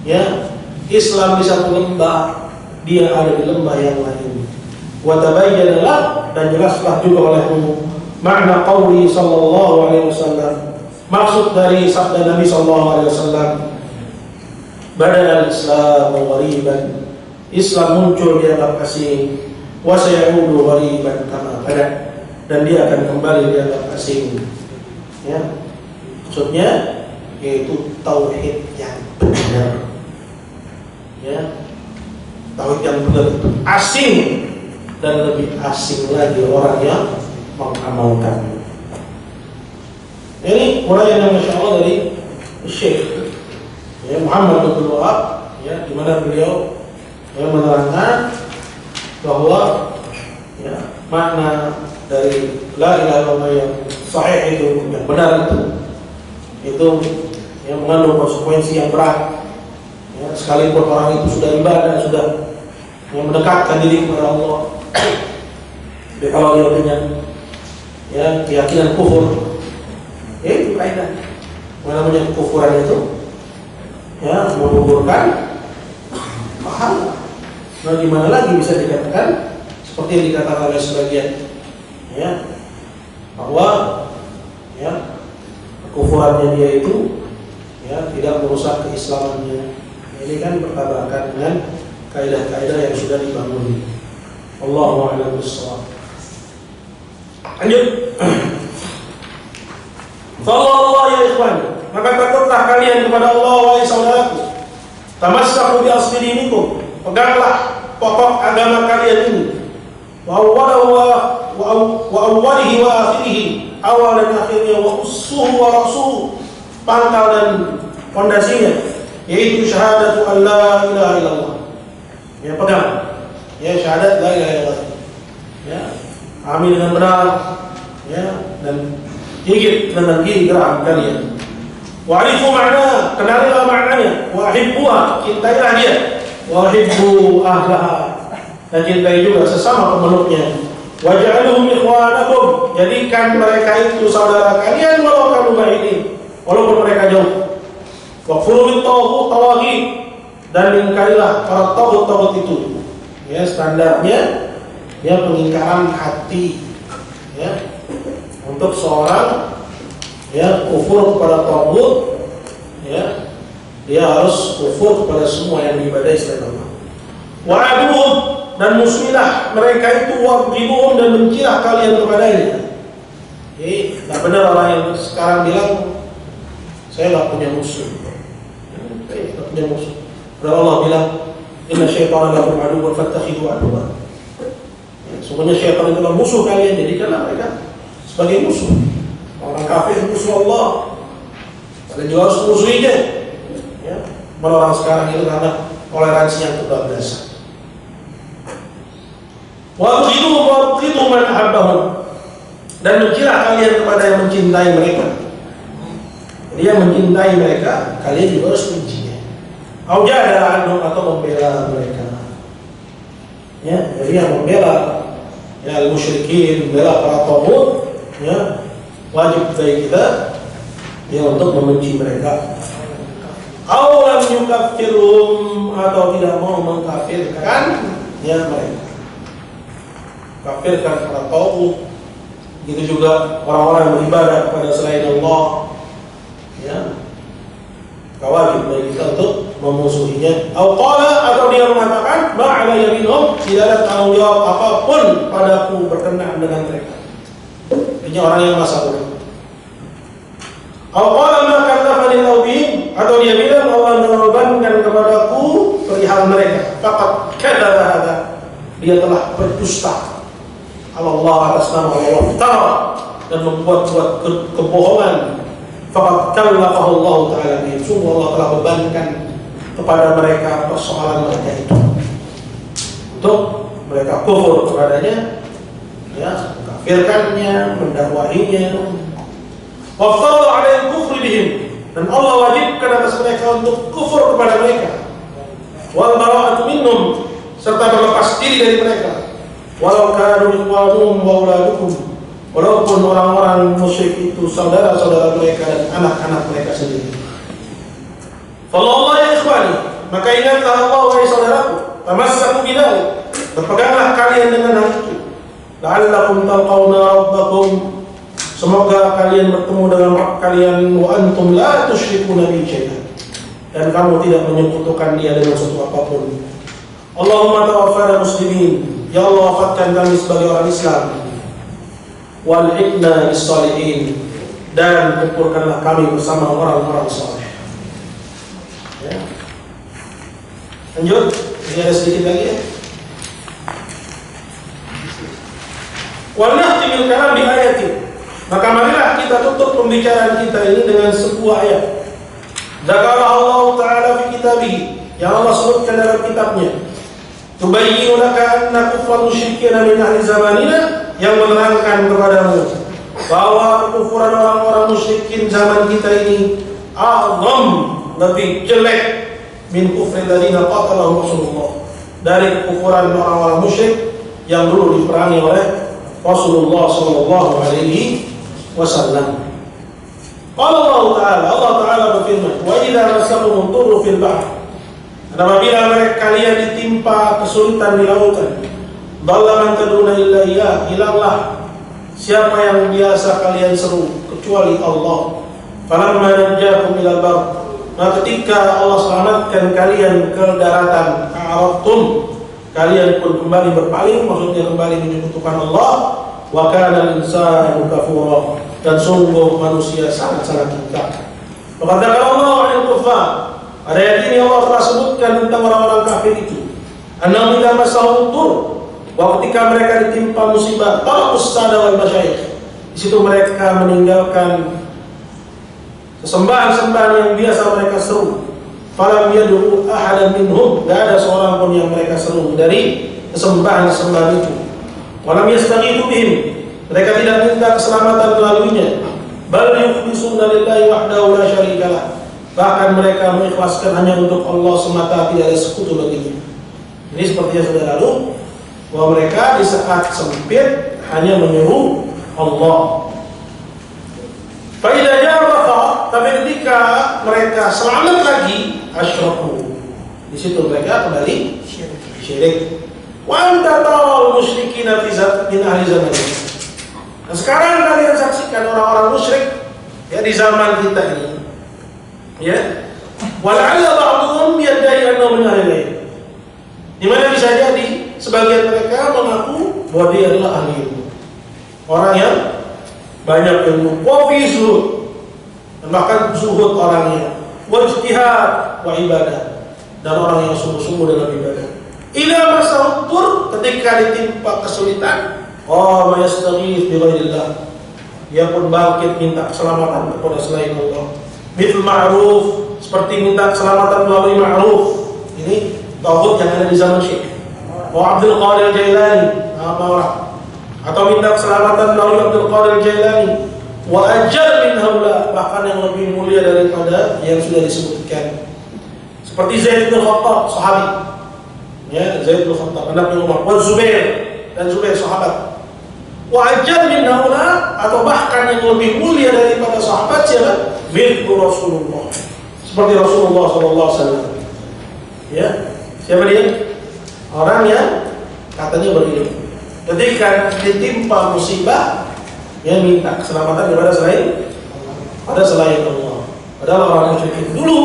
ya, Islam di satu lembah, dia ada di lembah yang lain. Wa tabayyana lak, dan jelaslah juga olehmu makna qauli sallallahu alaihi wasallam, maksud dari sabda Nabi sallallahu alaihi wasallam, badal Islam ghariban, Islam muncul di atas asing, wa sayaudu ghariban kama bada, dan dia akan kembali di atas asing. Ya, maksudnya yaitu tauhid yang benar. Ya, tauhid yang benar itu asing, dan lebih asing lagi orang yang mengamalkan. Ini mulai yang Masya Allah dari Syekh, ya, Muhammad bin Wahab, ya, di mana beliau yang menerangkan bahwa, ya, makna dari la ilaha illallah yang sahih itu, yang benar itu yang mengandung konsekuensi yang berat. Ya, sekalipun orang itu sudah ibadah, sudah yang mendekatkan diri kepada Allah, tapi kalau dia punya, ya, keyakinan kufur, ya, itu kaidah. Namanya kekufuran itu, ya, menggugurkan pahala. Nah, gimana lagi bisa dikatakan seperti yang dikatakan oleh sebagian, ya, bahwa, ya, kekufurannya dia itu, ya, tidak merusak keislamannya. Ini kan bertabrakan dengan kaidah-kaidah yang sudah dibangun. Allahu a'lam bishawab. Lanjut. Fallallah ya ikhwan, maka takutlah kalian kepada Allah wahai saudaraku. Tamassaku bi asli dinikum, peganglah pokok agama kalian ini. Wa awwalihi wa akhirihi, awal dan akhirnya, wa ussuhu wa rasuhu, pangkal dan fondasinya, yaitu syahadatu an la ilaha illallah. Ya, pegang. Ya, syahadat la ilaha illallah. Ya, amin dengan benar, ya, dan gigit dengan gigi geram kalian. Wa'rifu ma'na, kenalilah maknanya. Wa'hibbuha, cintailah dia. Wa'hibbu ahlaha, dan cintai juga sesama pemeluknya. Waj'aluhum ikhwanakum, jadikan mereka itu saudara kalian walau kanu ba'idin, walaupun mereka jauh. Waqfuru bit-taghut tawaghit, dan ingkarilah para taghut itu. Ya, standarnya, ya, pengingkaran hati, ya, untuk seorang, ya, kufur kepada taghut, ya, dia harus kufur kepada semua yang diibadahi selain Allah. Wa'aduhum, dan musmilah mereka itu, wa'aduhum, dan mencilah kalian kepadanya. Tidak benar orang yang sekarang bilang saya nggak punya musuh. Saya nggak punya musuh. Padahal Allah bilang, inna syaitana lakum aduwwan fattakhidhu aduwwan. Sebenarnya syaitan itu adalah musuh kalian, jadikanlah mereka sebagai musuh. Orang kafir musuh Allah, kalian juga harus musuhinya. Ya, orang sekarang itu karena toleransi yang kebablasan. Wa tuhidu man ahabbahum, dan mencilah kalian kepada yang mencintai mereka. Jadi yang mencintai mereka, kalian juga harus mencinya. Aujada atau membela mereka. Ya, jadi yang membela ya al-musyrikin, membela para taghut, ya wajib bagi kita ya untuk membenci mereka. Aw lam yukaffirhum, atau tidak mau mengkafirkan ya mereka. Kafirkan para taghut. Begitu juga orang-orang yang beribadah kepada selain Allah, ya, wajib bagi kita untuk memusuhinya. Atau dia mengatakan, ma'ala yaminhum, tidak ada tanggung jawab apapun padaku berkenaan dengan mereka. Ini orang yang masa bodoh. Atau dia bilang Allah mengorbankan kepadaku perihal mereka. Faqad kadzaba hadza, dia telah berdusta Allah atas nama Allah dan membuat-buat kebohongan. Faqad kallaqahu Allah Ta'ala bihi, sungguh Allah telah bebankan kepada mereka persoalan mereka itu untuk mereka kufur kepadanya, ya, mengkafirkannya, mendakwahinya. Waftarada 'alaihim kufri bihim, dan Allah wajibkan atas mereka untuk kufur kepada mereka. Wal bara'atu minhum, serta berlepas diri dari mereka. Walau kanu ikhwanuhum wa auladukum, walaupun orang-orang musyrik itu saudara-saudara mereka dan anak-anak mereka sendiri. Fallahu ya ikhwani, maka ingatlah Allah wahai saudaraku, tamassaku bidzalik, berpeganglah kalian dengan hal itu. La'allakum talqawna rabbakum, semoga kalian bertemu dengan Rabb kalian, wa antum la tusyrikuna bihi syai'an, dan kamu tidak menyekutukan Dia dengan sesuatu apapun. Allahumma tawaffana muslimin, ya Allah wafatkan kami sebagai orang Islam. Wal hikna bis-shalihin, dan kumpulkanlah kami bersama orang-orang saleh. Ya. Lanjut, ini ada sedikit lagi ya. Wa nahtimil kalam bi ayatin, maka marilah kita tutup pembicaraan kita ini dengan sebuah ayat. Dzakara Allah Ta'ala fi kitabih, yang Allah sebutkan dalam kitabnya. Tubayyinu laka anna kufra musyrikina min ahli zamanina, yang menerangkan kepadamu bahwa kekufuran orang-orang musyrikin zaman kita ini a'zam, lebih jelek, min kufri alladziina qatalahum Rasulullah, dari kekufuran orang-orang musyrik yang dulu diperangi oleh Rasulullah sallallahu alaihi wasallam. Allah Ta'ala berfirman, wa idza masakum dhurru fil bahr, dan apabila mereka kalian ditimpa kesulitan di lautan, dhalla man tad'una illa iyyah, hilanglah siapa yang biasa kalian seru kecuali Allah. Falamma najjakum ilal barr, nah ketika Allah selamatkan kalian ke daratan, a'radtum, kalian pun kembali berpaling, maksudnya kembali menyekutukan Allah. Wa kana al-insanu kafura, dan sungguh manusia sangat-sangat ingkar. Maka Allah wa'il kufar, pada ayat ini Allah telah sebutkan tentang orang-orang kafir itu. Annahum idza massahum dhurr, bahwa ketika mereka ditimpa musibah, tarkus sada wal masyayikh, di situ mereka meninggalkan sesembahan-sembahan yang biasa mereka seru. Falam yad'u ahadan minhum, tidak ada seorang pun yang mereka seru dari sesembahan-sembahan itu. Walam yastaghithu bihim, mereka tidak minta keselamatan melaluinya. Bal yukhlisuna lillahi wahdahu la syarika lah, bahkan mereka mengikhlaskan hanya untuk Allah semata, tidak ada sekutu baginya. Ini seperti yang sudah lalu, bahwa mereka di saat sempit hanya menyuruh Allah. Fa idza ja'a, tapi ketika mereka selamat lagi, asyraku, di situ mereka kembali syirik. Wa anta taral musyrikina fi min ahli zaman. Nah, sekarang kalian saksikan orang-orang musyrik ya di zaman kita ini, ya, Wala'alla ba'dhum yadda'i annahu min ahli ilm. Di mana bisa jadi sebagian mereka mengaku bahwa dia adalah ahli ilmu. Orang yang banyak ilmu, wa fi zuhud, dan bahkan zuhud orangnya, wa ijtihad wa ibadah, dan orang yang sungguh-sungguh dalam ibadah. Ila masautur, ketika ditimpa kesulitan, oh yastaghith bi ghairillah, dia pun bangkit minta keselamatan kepada selain Allah. Mithl ma'ruf, seperti minta keselamatan melalui ma'ruf. Ini tauhid yang ada di zaman Syekh wa Abdul Qadir Jailani, atau minta keselamatan melalui Abdul Qadir Jailani, wa ajal min haula, bahkan yang lebih mulia daripada yang sudah disebutkan, seperti Zaid bin Khattab, sahabi, ya, Zaid bin Khattab anak Umar, wa Zubair, dan Zubair sahabat. Wa ajal min haula, atau bahkan yang lebih mulia daripada sahabat siapa? Mithlu Rasulullah, seperti Rasulullah sallallahu alaihi wasallam. Ya, siapa dia? Orang yang katanya berilmu. Ketika ditimpa musibah, dia minta keselamatan kepada selain Allah. Padahal orang musyrik dulu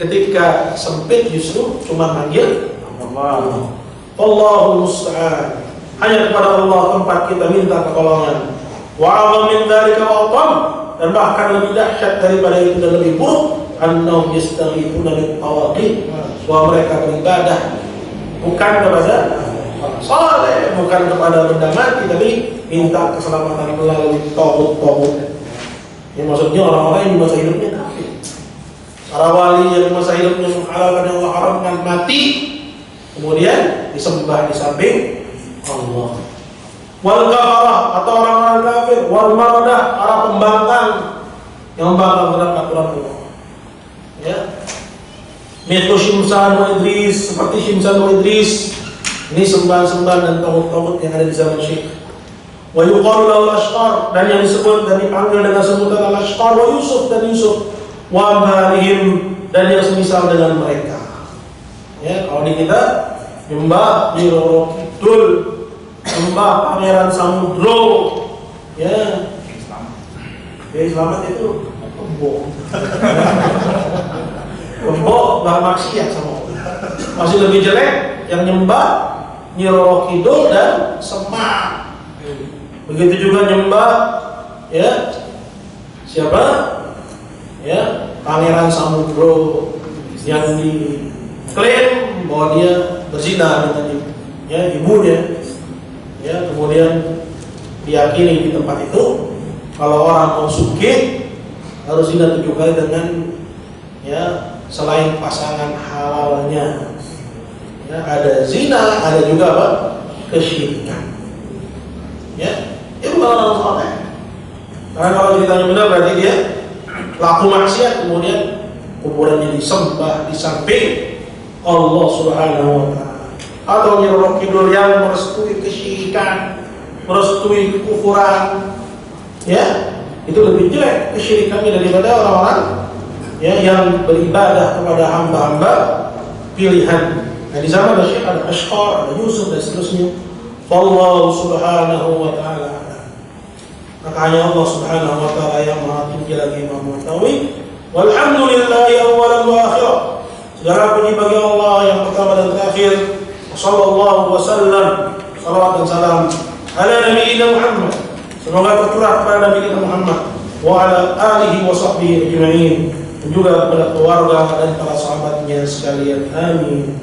ketika sempit justru cuma manggil Allah. Allahul musta'an. Hanya kepada Allah tempat kita minta pertolongan. Wa 'azam min dzalika wa atam, dan bahkan lebih dahsyat daripada itu dan lebih buruk, annahum yastaghithuna bit-tawaghit, bahwa mereka beribadah bukan kepada saleh, bukan kepada benda mati, tapi minta keselamatan melalui tauhid. Yang maksudnya orang-orang yang di masa hidupnya kafir, para wali yang di masa hidupnya menghalalkan yang Allah haramkan mati, kemudian disembah di samping Allah. Wal kafarah, atau orang-orang kafir, wal maradah, para pembangkang yang membangkang terhadap aturan Allah. Ya, Mithlu Syimsan wa Idris, seperti Syimsan wa Idris. Ini sembahan-sembahan dan tauhid-tauhid yang ada di zaman Syekh. Wa yuqalu lahu al-Ashqar, dan yang disebut dan dipanggil dengan sebutan al-Ashqar, wa Yusuf, dan Yusuf, wa amhalihim, dan yang semisal dengan mereka. Ya, kalau di kita nyembah Nyiro Kidul, nyembah Pangeran Samudro, ya, selamat itu kembok. Kembok gak maksiat sama Allah. Masih lebih jelek yang nyembah Nyiro Kidul dan Semar. Begitu juga nyembah, ya, siapa? Ya, Pangeran Samudro yang diklaim bahwa dia berzina dengan ibunya. Ya, kemudian diyakini di tempat itu kalau orang mau sugih harus zina 7 kali dengan, ya, selain pasangan halalnya. Ya, ada zina, ada juga apa? Kesyirikan. Ya, itu bukan orang saleh. Karena kalau ceritanya benar berarti dia laku maksiat, kemudian kuburannya disembah di samping Allah Subhanahu wa taala. Atau Nyiro Kidul yang merestui kesyirikan, merestui kekufuran. Ya, itu lebih jelek kesyirikannya daripada orang-orang, ya, yang beribadah kepada hamba-hamba pilihan. Nah, di zaman Syekh ada Ashqar, ada Yusuf, dan seterusnya. Wallahu Subhanahu wa taala. Maka hanya Allah Subhanahu wa taala yang Maha Tinggi lagi Maha Mengetahui. Walhamdulillahi awwalan wa akhirah. Segala puji bagi Allah yang pertama dan terakhir. Sallallahu wasallam, salawat dan salam ala nabiyina Muhammad, semoga tercurah kepada Nabi kita Muhammad, wa ala alihi wa sahbihi ajma'in, dan juga kepada keluarga dan para sahabatnya sekalian. Amin.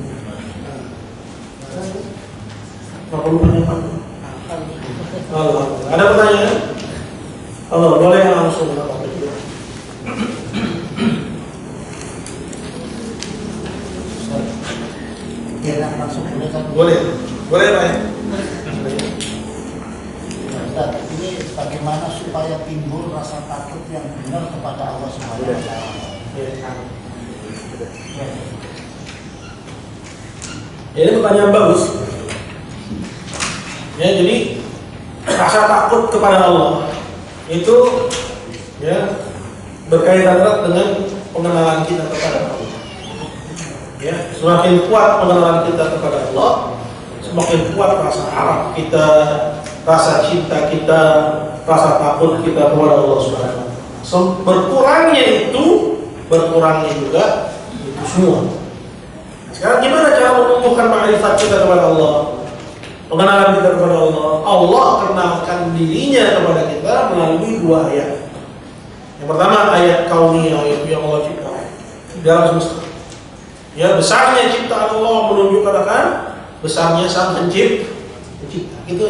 Ada pertanyaan? Allah, boleh langsung mendapat itu. Boleh, boleh Pak. Ustaz, ini bagaimana supaya timbul rasa takut yang benar kepada Allah Subhanahu wa taala? Ini pertanyaan bagus. Ya, jadi rasa takut kepada Allah itu, ya, berkaitan erat dengan pengenalan kita kepada Allah. Ya, semakin kuat pengenalan kita kepada Allah, semakin kuat rasa harap kita, rasa cinta kita, rasa takut kita kepada Allah Subhanahu wa taala. Berkurangnya juga semua. Sekarang gimana cara menumbuhkan ma'rifat kita kepada Allah? Pengenalan kita kepada Allah. Allah kenalkan dirinya kepada kita melalui dua ayat. Yang pertama ayat kauniyah, yaitu yang Allah ciptakan di dalam semesta. Ya, besarnya ciptaan Allah menunjukkan akan besarnya sang pencipta. Itu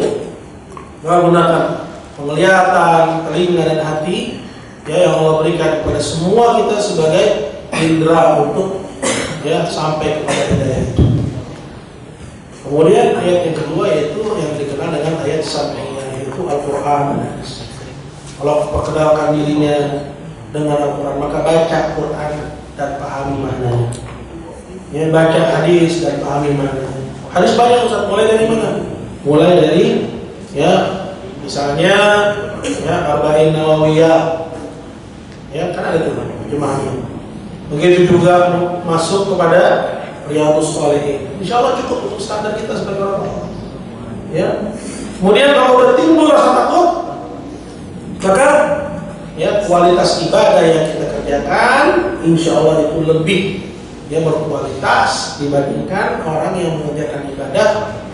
Allah gunakan penglihatan, telinga dan hati ya yang Allah berikan kepada semua kita sebagai indera untuk ya sampai kepada hidayah itu. Kemudian ayat yang kedua yaitu yang dikenal dengan ayat sam'iyah, yaitu Al-Quran. Kalau perkenalkan dirinya dengan Al-Quran, maka baca Quran dan pahami maknanya. Ya, baca hadis dan pahami maknanya. Hadis banyak Ustaz, mulai dari mana? Mulai dari ya misalnya ya Arba'in Nawawiyah. Ya, kan ada tuh jemaahnya. Begitu juga masuk kepada Riyadhus Shalihin. Insyaallah cukup untuk standar kita sebagai orang. Ya. Kemudian kalau udah timbul rasa takut, maka ya kualitas ibadah yang kita kerjakan insyaallah itu lebih dia berkualitas dibandingkan orang yang mengerjakan ibadah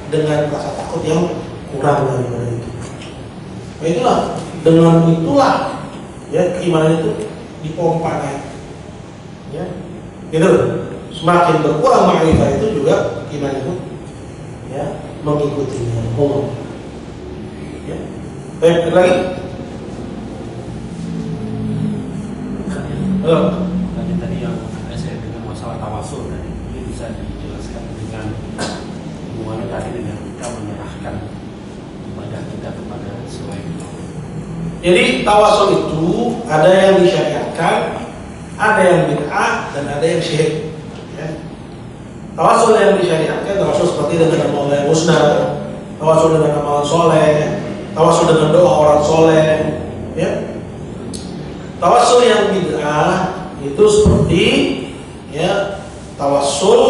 dengan rasa takut yang kurang daripada itu. Nah, itulah dengan itulah ya keimanan itu dipompa naik. Ya, gitu. Semakin berkurang ma'rifah itu juga iman itu ya mengikutinya. Ya. Baik, lagi. Halo. Tadi yang saya dengan masalah tawasul tadi, ini bisa dijelaskan dengan hubungannya tadi dengan kita menyerahkan ibadah kita kepada selain Allah. Jadi tawasul itu ada yang disyariatkan, ada yang bid'ah dan ada yang syirik. Ya. Tawasul yang disyariatkan tawasul seperti dengan nama yang musnah, tawasul dengan amalan soleh, tawasul dengan doa orang soleh. Ya. Tawasul yang bid'ah itu seperti ya tawasul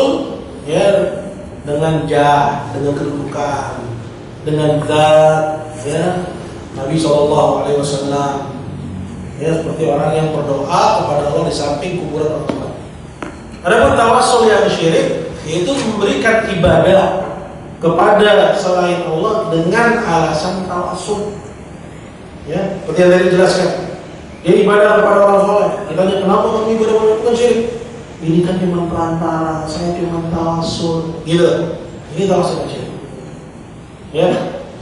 ya dengan jah, dengan kedudukan, dengan zat ya Nabi SAW. Ya, seperti orang yang berdoa kepada Allah di samping kuburan orang tua. Adapun tawasul yang syirik yaitu memberikan ibadah kepada selain Allah dengan alasan tawasul. Ya, seperti yang tadi dijelaskan. Dia ibadah kepada orang soleh. Ditanya kenapa kamu ibadah kepada bukan syirik? Ini kan cuma perantara, saya cuma tawasul. Gitu. Ini tawasul yang syirik. Ya,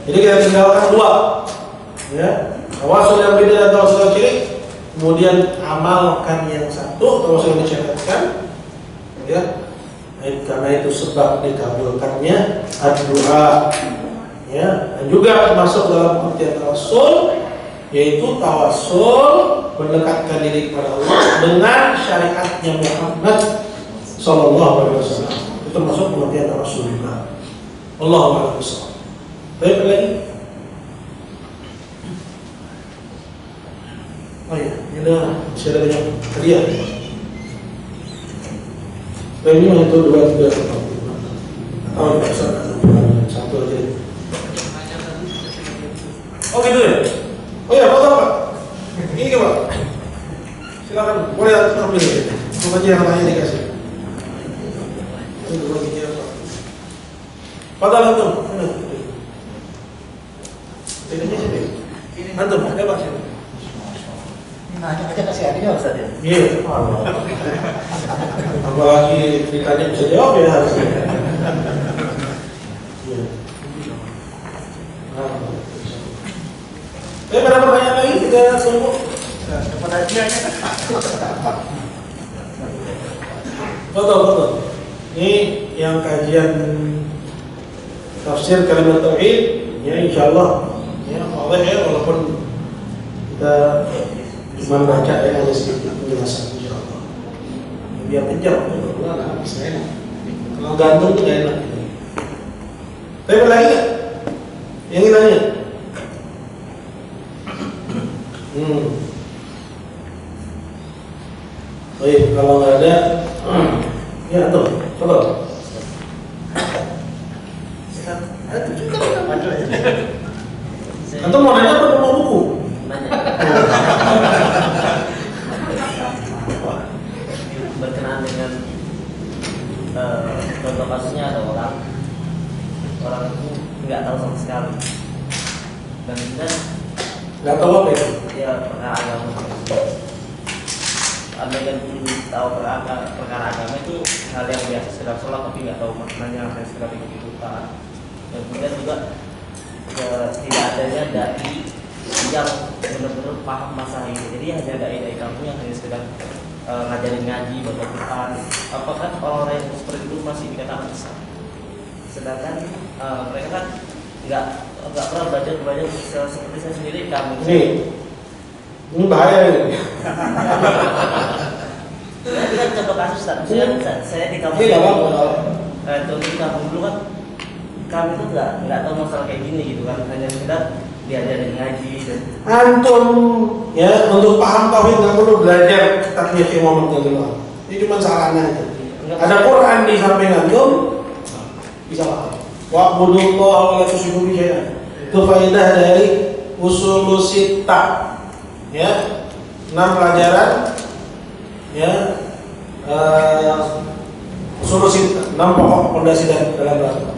jadi kita tinggalkan dua. Ya, tawasul yang beda dan tawasul yang syirik. Kemudian amalkan yang satu, tawasul yang disyariatkan. Ya, karena itu sebab dikabulkannya doa. Ya, dan juga masuk dalam pengertian tawasul, yaitu tawasul mendekatkan diri kepada Allah dengan syariatnya Muhammad SAW. Itu masuk pengertian tawasul juga. Allahu a'lam. Baik lagi. Oh ya, ini masih ada banyak hadiah. Ini itu 2, 3, 4. Oh, satu aja. Oh gitu ya? Oh ya, Pak. Ini Pak. Silakan, boleh ambil. Coba aja yang lainnya dikasih. Itu bagi dia Pak. Padahal itu. Ini sini. Antum, ada Pak sini. Nanya aja kasih hadiah Ustaz ya? Iya. Apalagi ditanya bisa jawab ya harusnya. Iya. Ada pertanyaan lagi? Kita tunggu. Dapat hadiahnya. Betul. Ini yang kajian tafsir kalimat tauhid ya insyaallah ya oleh ya walaupun kita cuma baca ya hanya sedikit penjelasan insyaallah. Biar kejar lah habis enak. Kalau gantung tuh gak enak. Tapi lagi nggak? Yang kita tanya? Baik, kalau nggak ada, ya tuh, coba. Ada juga Atau mau nanya apa mau buku? Berkenaan dengan apa itu? Ya perkara agama. Anda kan tahu perkara agama itu hal yang biasa sekedar sholat tapi nggak tahu maknanya, hanya sekedar ikut-ikutan. Dan kemudian juga tidak adanya dai yang benar-benar paham masalah ini. Jadi hanya dai kampung yang hanya sekedar ngajarin ngaji, baca Quran. Apakah orang-orang yang seperti itu masih dikatakan sesat? Sedangkan mereka kan nggak pernah belajar seperti saya sendiri kamu. Ini bahaya ini. Ini kan contoh kasus Ustaz. Saya di kampung. Iya, Bang. Contoh di kampung dulu kan kami tuh nggak tahu masalah kayak gini gitu kan, hanya sekedar diajarin ngaji dan Antum ya untuk paham tauhid nggak perlu belajar takbir Muhammad dulu. Ini cuma sarana aja. Ada Quran di samping antum bisa paham. Wa'budullaha wa la tusyriku bihi syai'an. Itu faedah dari usul sittah. Ya, 6 pelajaran ya usul sittah, 6 pokok fondasi dalam bahasa.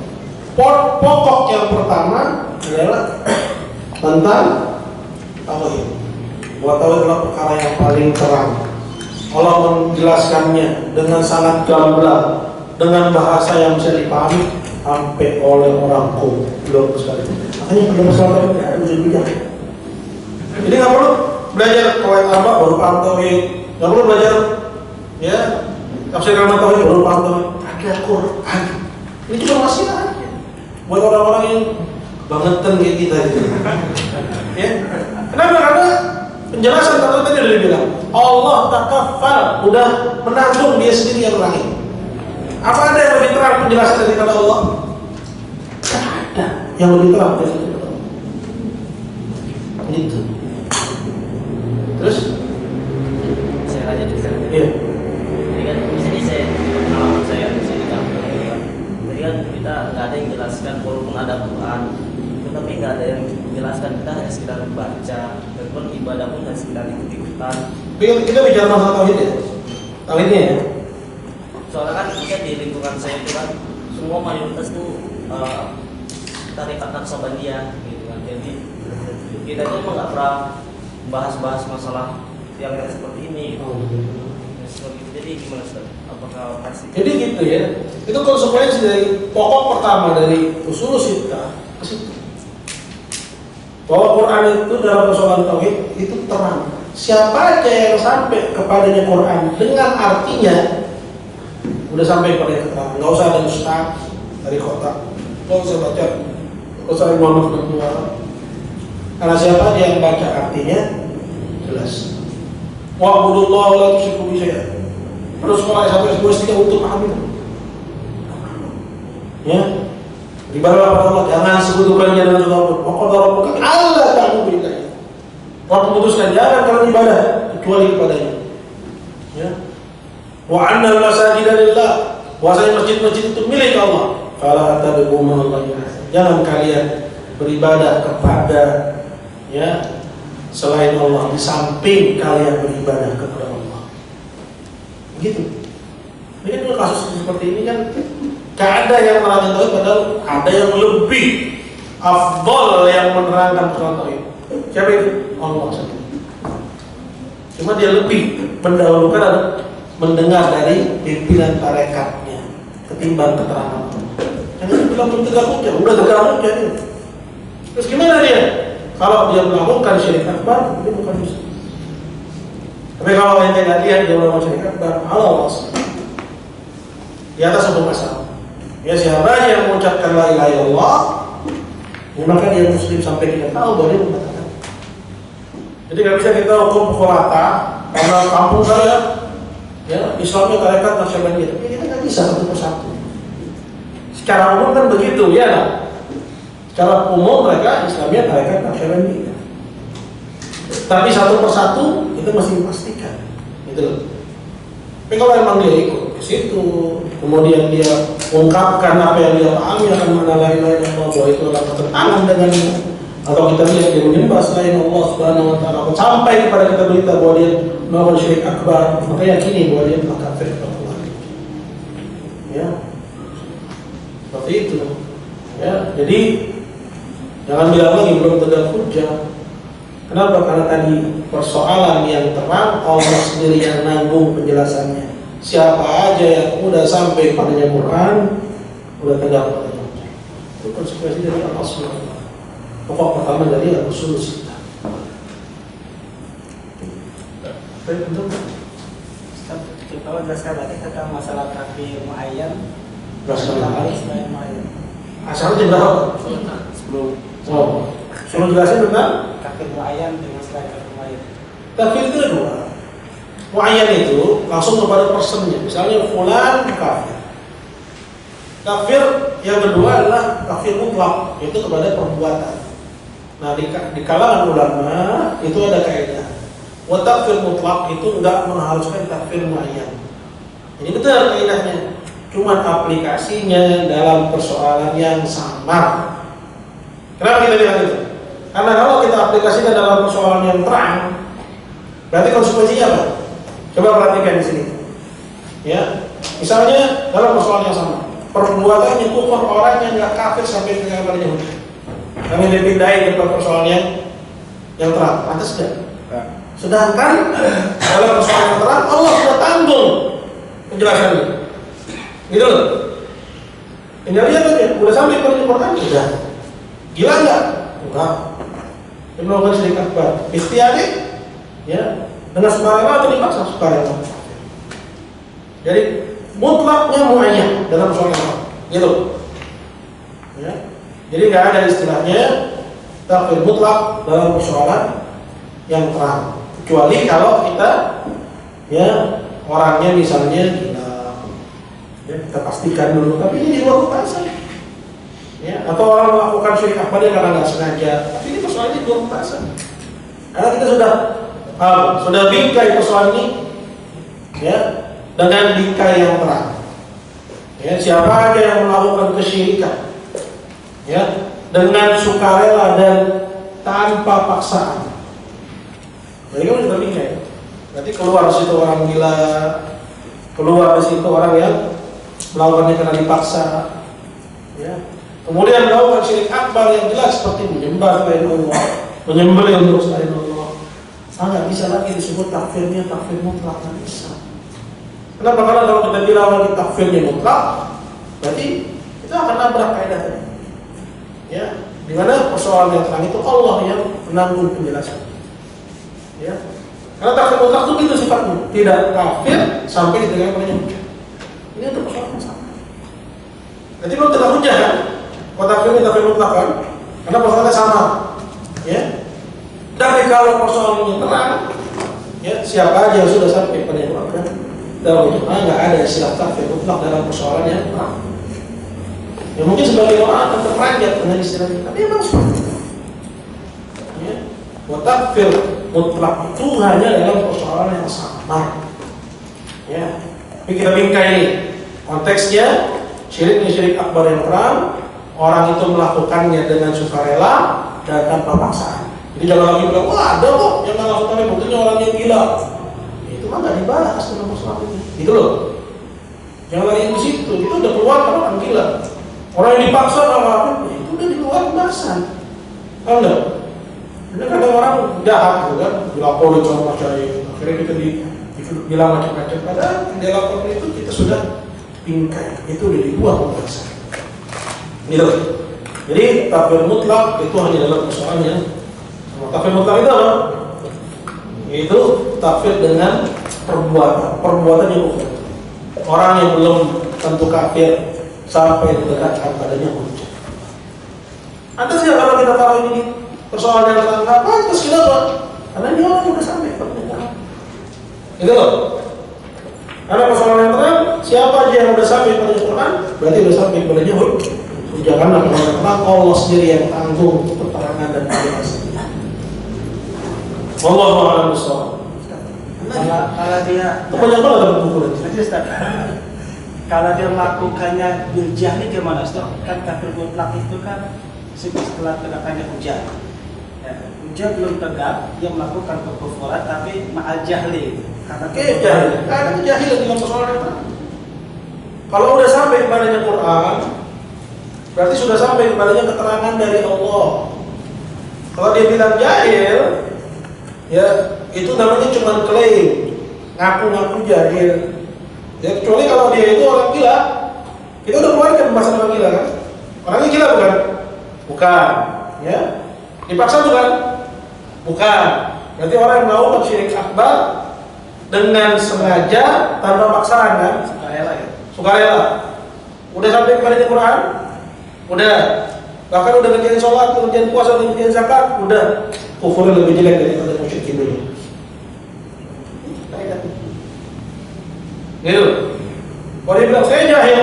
Pokok yang pertama adalah tentang tauhid. Bahwa tauhid adalah perkara yang paling terang. Allah menjelaskannya dengan sangat gamblang, dengan bahasa yang bisa dipahami sampai oleh orang goblok sekali. Makanya pada masalah itu ada bijak. Jadi nggak perlu belajar kawaid arba baru paham tauhid. Nggak perlu belajar ya tafsir kalimat tauhid baru paham tauhid. Ada Quran. Ini cuma wasilah aja buat orang-orang yang bangetan kayak kita gitu. Ya. Kenapa? Karena penjelasan tadi udah dibilang Allah takaffal, udah menanggung dia sendiri yang langit. Apa ada yang lebih terang penjelasan daripada Allah? Tidak ada yang lebih terang daripada Allah. Itu. Terus? saya lanjut di sana. Iya. Jadi kan di sini pengalaman saya di sini kampung. Jadi kan kita nggak ada yang jelaskan walaupun ada Quran, tetapi nggak ada yang jelaskan, kita hanya sekedar baca dan pun ibadah pun hanya sekedar ikut-ikutan. Kita bicara masalah tauhid ya. Tauhidnya ya. Soalnya kan kita di lingkungan saya itu kan semua mayoritas tuh tarekat Naqsabandiyah gitu kan. Jadi kita tuh emang nggak pernah bahas-bahas masalah yang seperti ini gitu. Seperti itu. Jadi gimana Ustaz? Apakah masih? Jadi gitu ya. Itu konsekuensi dari pokok pertama dari usul sittah ke situ. Bahwa Quran itu dalam persoalan tauhid itu terang. Siapa aja yang sampai kepadanya Quran dengan artinya udah sampai pada keterangan. Nggak usah ada ustaz dari kota, nggak usah baca, nggak usah Muhammad keluar. Karena siapa yang baca artinya jelas. Wa'budullaha wa la tusyriku bihi syai'an. Terus sekolah S1, S2, S3 untuk paham itu. Ya, ibadah kepada Allah, jangan sekutukannya dengan sesuatu. Maka rabbuka alla ta'budu billahi. Allah memutuskan jangan kalian ibadah kecuali kepadanya. Ya. Wa anna al-masajida lillah. Bahwasanya masjid-masjid itu milik Allah. Fala tad'u ma'allahi ahad. Jangan kalian beribadah kepada ya selain Allah, di samping kalian beribadah kepada Allah. Begitu. Ini kan kasus seperti ini kan gak ada yang menerangkan tauhid, padahal ada yang lebih afdol yang menerangkan persoalan tauhid. Siapa itu? Allah sendiri. Cuma dia lebih mendahulukan mendengar dari pimpinan tarekatnya ketimbang keterangan. Jangan bilang belum tegak hujah, udah tegak hujah ini. Terus gimana dia? Kalau dia melakukan syirik akbar, dia bukan musyrik. Tapi kalau yang tidak lihat dia melakukan syirik akbar, Allah di atas satu masalah. Ya siapa yang mengucapkan la ilaha illallah, ya maka dia muslim sampai kita tahu bahwa dia mengatakan. Jadi nggak bisa kita hukum pukul rata karena kampung saya ya Islamnya tarekat Naqsabandiyah. Tapi kita nggak bisa satu persatu. Secara umum kan begitu ya. Nah? Secara umum mereka Islamnya tarekat Naqsabandiyah. Tapi satu persatu kita masih memastikan, gitu loh. Tapi kalau memang dia ikut ke situ, kemudian dia ungkapkan apa yang dia pahami akan mana lain-lain Allah, bahwa itu adalah bertentangan dengannya, atau kita lihat dia menyembah selain Allah Subhanahu Wa Taala, sampai kepada kita berita bahwa dia melakukan syirik akbar, maka yakini bahwa dia telah kafir kepada Allah. Ya, seperti itu. Ya, jadi jangan bilang lagi belum tegak hujah. Kenapa? Karena tadi persoalan yang terang Allah sendiri yang nanggung penjelasannya. Siapa aja yang udah sampai padanya Quran, udah tegak padanya. Itu konsekuensi dari Allah SWT. Pokok pertama dari Al-Usul Sittah. Baik, untuk Kalau jelaskan lagi tentang masalah takbir muayyan, asalnya berapa? sebelum Sebelum jelasin tentang takbir muayyan dengan selain takbir muayyan. takfir itu ada dua. Muayyan itu langsung kepada personnya. Misalnya fulan kafir. Kafir yang kedua adalah kafir mutlak, yaitu kepada perbuatan. Nah, di kalangan ulama itu ada kaidah. Wa takfir mutlak itu enggak mengharuskan takfir muayyan. Jadi betul kaidahnya. Cuma aplikasinya dalam persoalan yang sama. Kenapa kita bilang itu? Karena kalau kita aplikasikan dalam persoalan yang terang, berarti konsekuensinya apa? Coba perhatikan di sini. Ya, misalnya dalam persoalan yang sama, perbuatannya kufur orang yang nggak kafir sampai dengan pada Yahudi. Kami dipindahin ke persoalan yang terang, pantas tidak? Sedangkan dalam persoalan yang terang Allah sudah tanggung penjelasannya. Gitu loh. Tinggal lihat aja, udah sampai pada Quran sudah. Gila nggak? Enggak. Dia melakukan syirik akbar. Ikhtiari, ya, dengan sukarela atau dipaksa sukarela. Jadi mutlaknya muayyan dalam persoalan yang terang. Gitu. Ya. Jadi nggak ada istilahnya takfir mutlak dalam persoalan yang terang. Kecuali kalau kita, ya, orangnya misalnya gila, ya, kita pastikan dulu. Tapi ini di luar pembahasan, ya, atau orang melakukan syirik akbar karena nggak sengaja. Tapi ini persoalannya di luar pembahasan. Karena kita sudah bingkai persoalan ini, ya, dengan bingkai yang terang. Ya, siapa aja yang melakukan kesyirikan, ya, dengan sukarela dan tanpa paksaan. Jadi kan kita bingkai. Berarti keluar di situ orang gila, keluar di situ orang yang melakukannya karena dipaksa, ya. Kemudian melakukan syirik akbar yang jelas seperti menyembah selain Allah, menyembelih untuk selain Allah. Sangat bisa lagi disebut takfirnya takfir mutlak, nggak bisa. Kenapa? Karena kalau kita bilang lagi takfirnya mutlak, berarti kita akan nabrak kaidah tadi. Ya, di mana persoalan yang terang itu Allah yang menanggung penjelasan. Ya, karena takfir mutlak itu gitu sifatnya, tidak kafir sampai dengan penyembah. Ini untuk persoalan yang sama. Nanti kalau tidak hujah kan, kalau takfir mutlak kan, karena persoalannya sama. Ya, tapi kalau persoalannya terang, ya, siapa aja yang sudah sampai penyembah kan, dalam ijma nggak ada istilah takfir mutlak dalam persoalan yang terang. Ya mungkin sebagai orang akan terperanjat dengan istilah ini, tapi memang seperti itu. Ya, takfir mutlak itu hanya dalam persoalan yang sama. Ya, tapi kita bingkai ini konteksnya syirik akbar yang terang, orang itu melakukannya dengan sukarela dan tanpa paksaan. Jadi jangan lagi bilang, wah ada kok yang melakukannya buktinya orang yang gila. Itu mah nggak dibahas dalam persoalan ini. Gitu loh. Jangan lagi di situ. Itu udah keluar kalau orang gila. Orang yang dipaksa apa itu udah di luar pembahasan. Tahu nggak? Ini kadang orang jahat gitu kan, dilaporin sama masyarakat. Akhirnya kita bilang macam-macam. Padahal di laporan itu kita sudah bingkai. Itu udah di luar pembahasan. Gitu. Jadi takfir mutlak itu hanya dalam persoalan yang sama. Takfir mutlak itu apa? Itu takfir dengan perbuatan yang kufur. Orang yang belum tentu kafir sampai ditegakkan padanya hujjah. Ada sih kalau kita taruh ini persoalan yang terang, apa terus kenapa? Karena ini orang yang sudah sampai pernyataan. Gitu loh. Karena persoalan yang terang, siapa aja yang sudah sampai pada Quran, berarti sudah sampai padanya hujjah. Karena persoalan Allah sendiri yang tanggung keterangan dan penjelasannya. Wallahu a'lam bishawab. Kalau dia banyak banget dalam buku ini. Kalau dia melakukannya bil jahli gimana Ustaz? Kan kafir mutlak itu kan setelah tegakkannya hujah. Ya, hujah belum tegak, dia melakukan kekufuran tapi ma'al jahli. Karena jahil. Ada kejahilan dalam persoalan itu. Kalau udah sampai kepadanya Quran, berarti sudah sampai kepadanya keterangan dari Allah. Kalau dia bilang jahil, Ya, itu namanya cuma klaim, ngaku-ngaku jahil. Ya, kecuali kalau dia itu orang gila. Kita udah keluarkan pembahasan orang gila kan? Orangnya gila bukan? Bukan. Ya, dipaksa bukan? Bukan. Berarti orang yang melakukan syirik akbar dengan sengaja tanpa paksaan kan? Sukarela ya. Sukarela. Udah sampai kepada Quran? Udah. Bahkan udah ngerjain sholat, ngerjain puasa, ngerjain zakat, udah. Kufur lebih jelek daripada musyrikin dulu. Gitu. Kalau dia bilang saya jahil,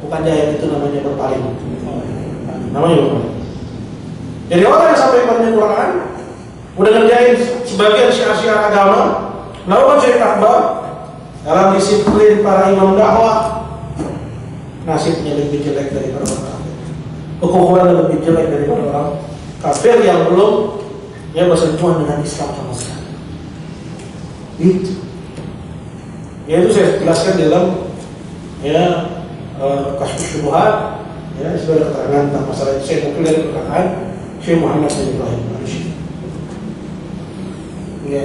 bukan jahil, itu namanya berpaling. Namanya berpaling. Jadi orang yang sampai kepada Quran, udah ngerjain sebagian syiar-syiar agama, melakukan syirik akbar dalam disiplin para imam dakwah, nasibnya lebih jelek daripada orang kafir. Kekufuran lebih jelek daripada orang kafir yang belum bersentuhan dengan Islam sama sekali. Itu. Ya itu saya jelaskan dalam kasus syubhat, sebagai keterangan tentang masalah itu. Saya mungkin dari perkataan Syekh Muhammad bin Ibrahim Al-Syekh. Ya.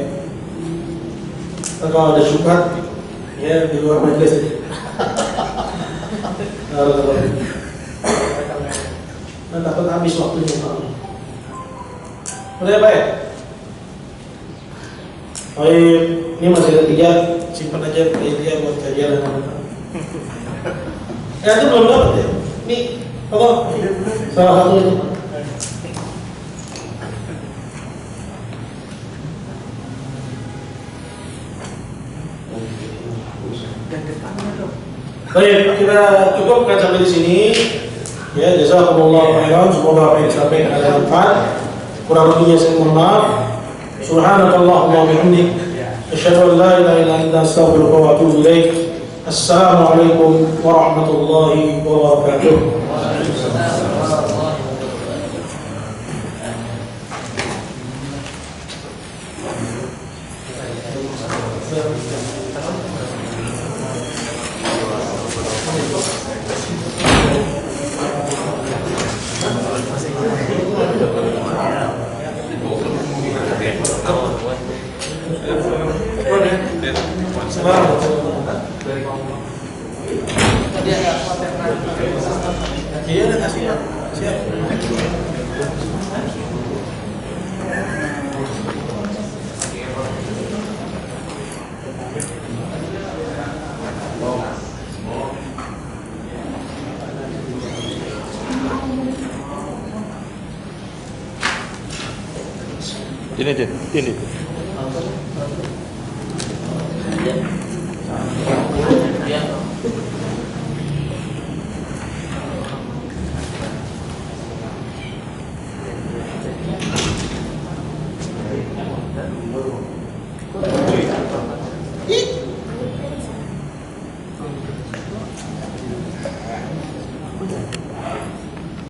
Kalau ada syubhat, ya di luar majelis aja. Takut habis waktunya. Udah baik. Baik, ini masih ada 3, simpan aja dia buat kajian dan apa. Ya itu belum dapat ya. Ini apa? Salah satu ini. Baik, kita cukupkan sampai di sini. Ya, jazakumullahu khairan. Semoga apa yang disampaikan ada manfaat. Kurang lebihnya saya mohon maaf. Subhanakallahumma wa bihamdik, asyhadu an la ilaha illa anta, astaghfiruka wa atubu ilaik. Assalamualaikum warahmatullahi wabarakatuh. Iya, kasih. Siap. Ini. Ya.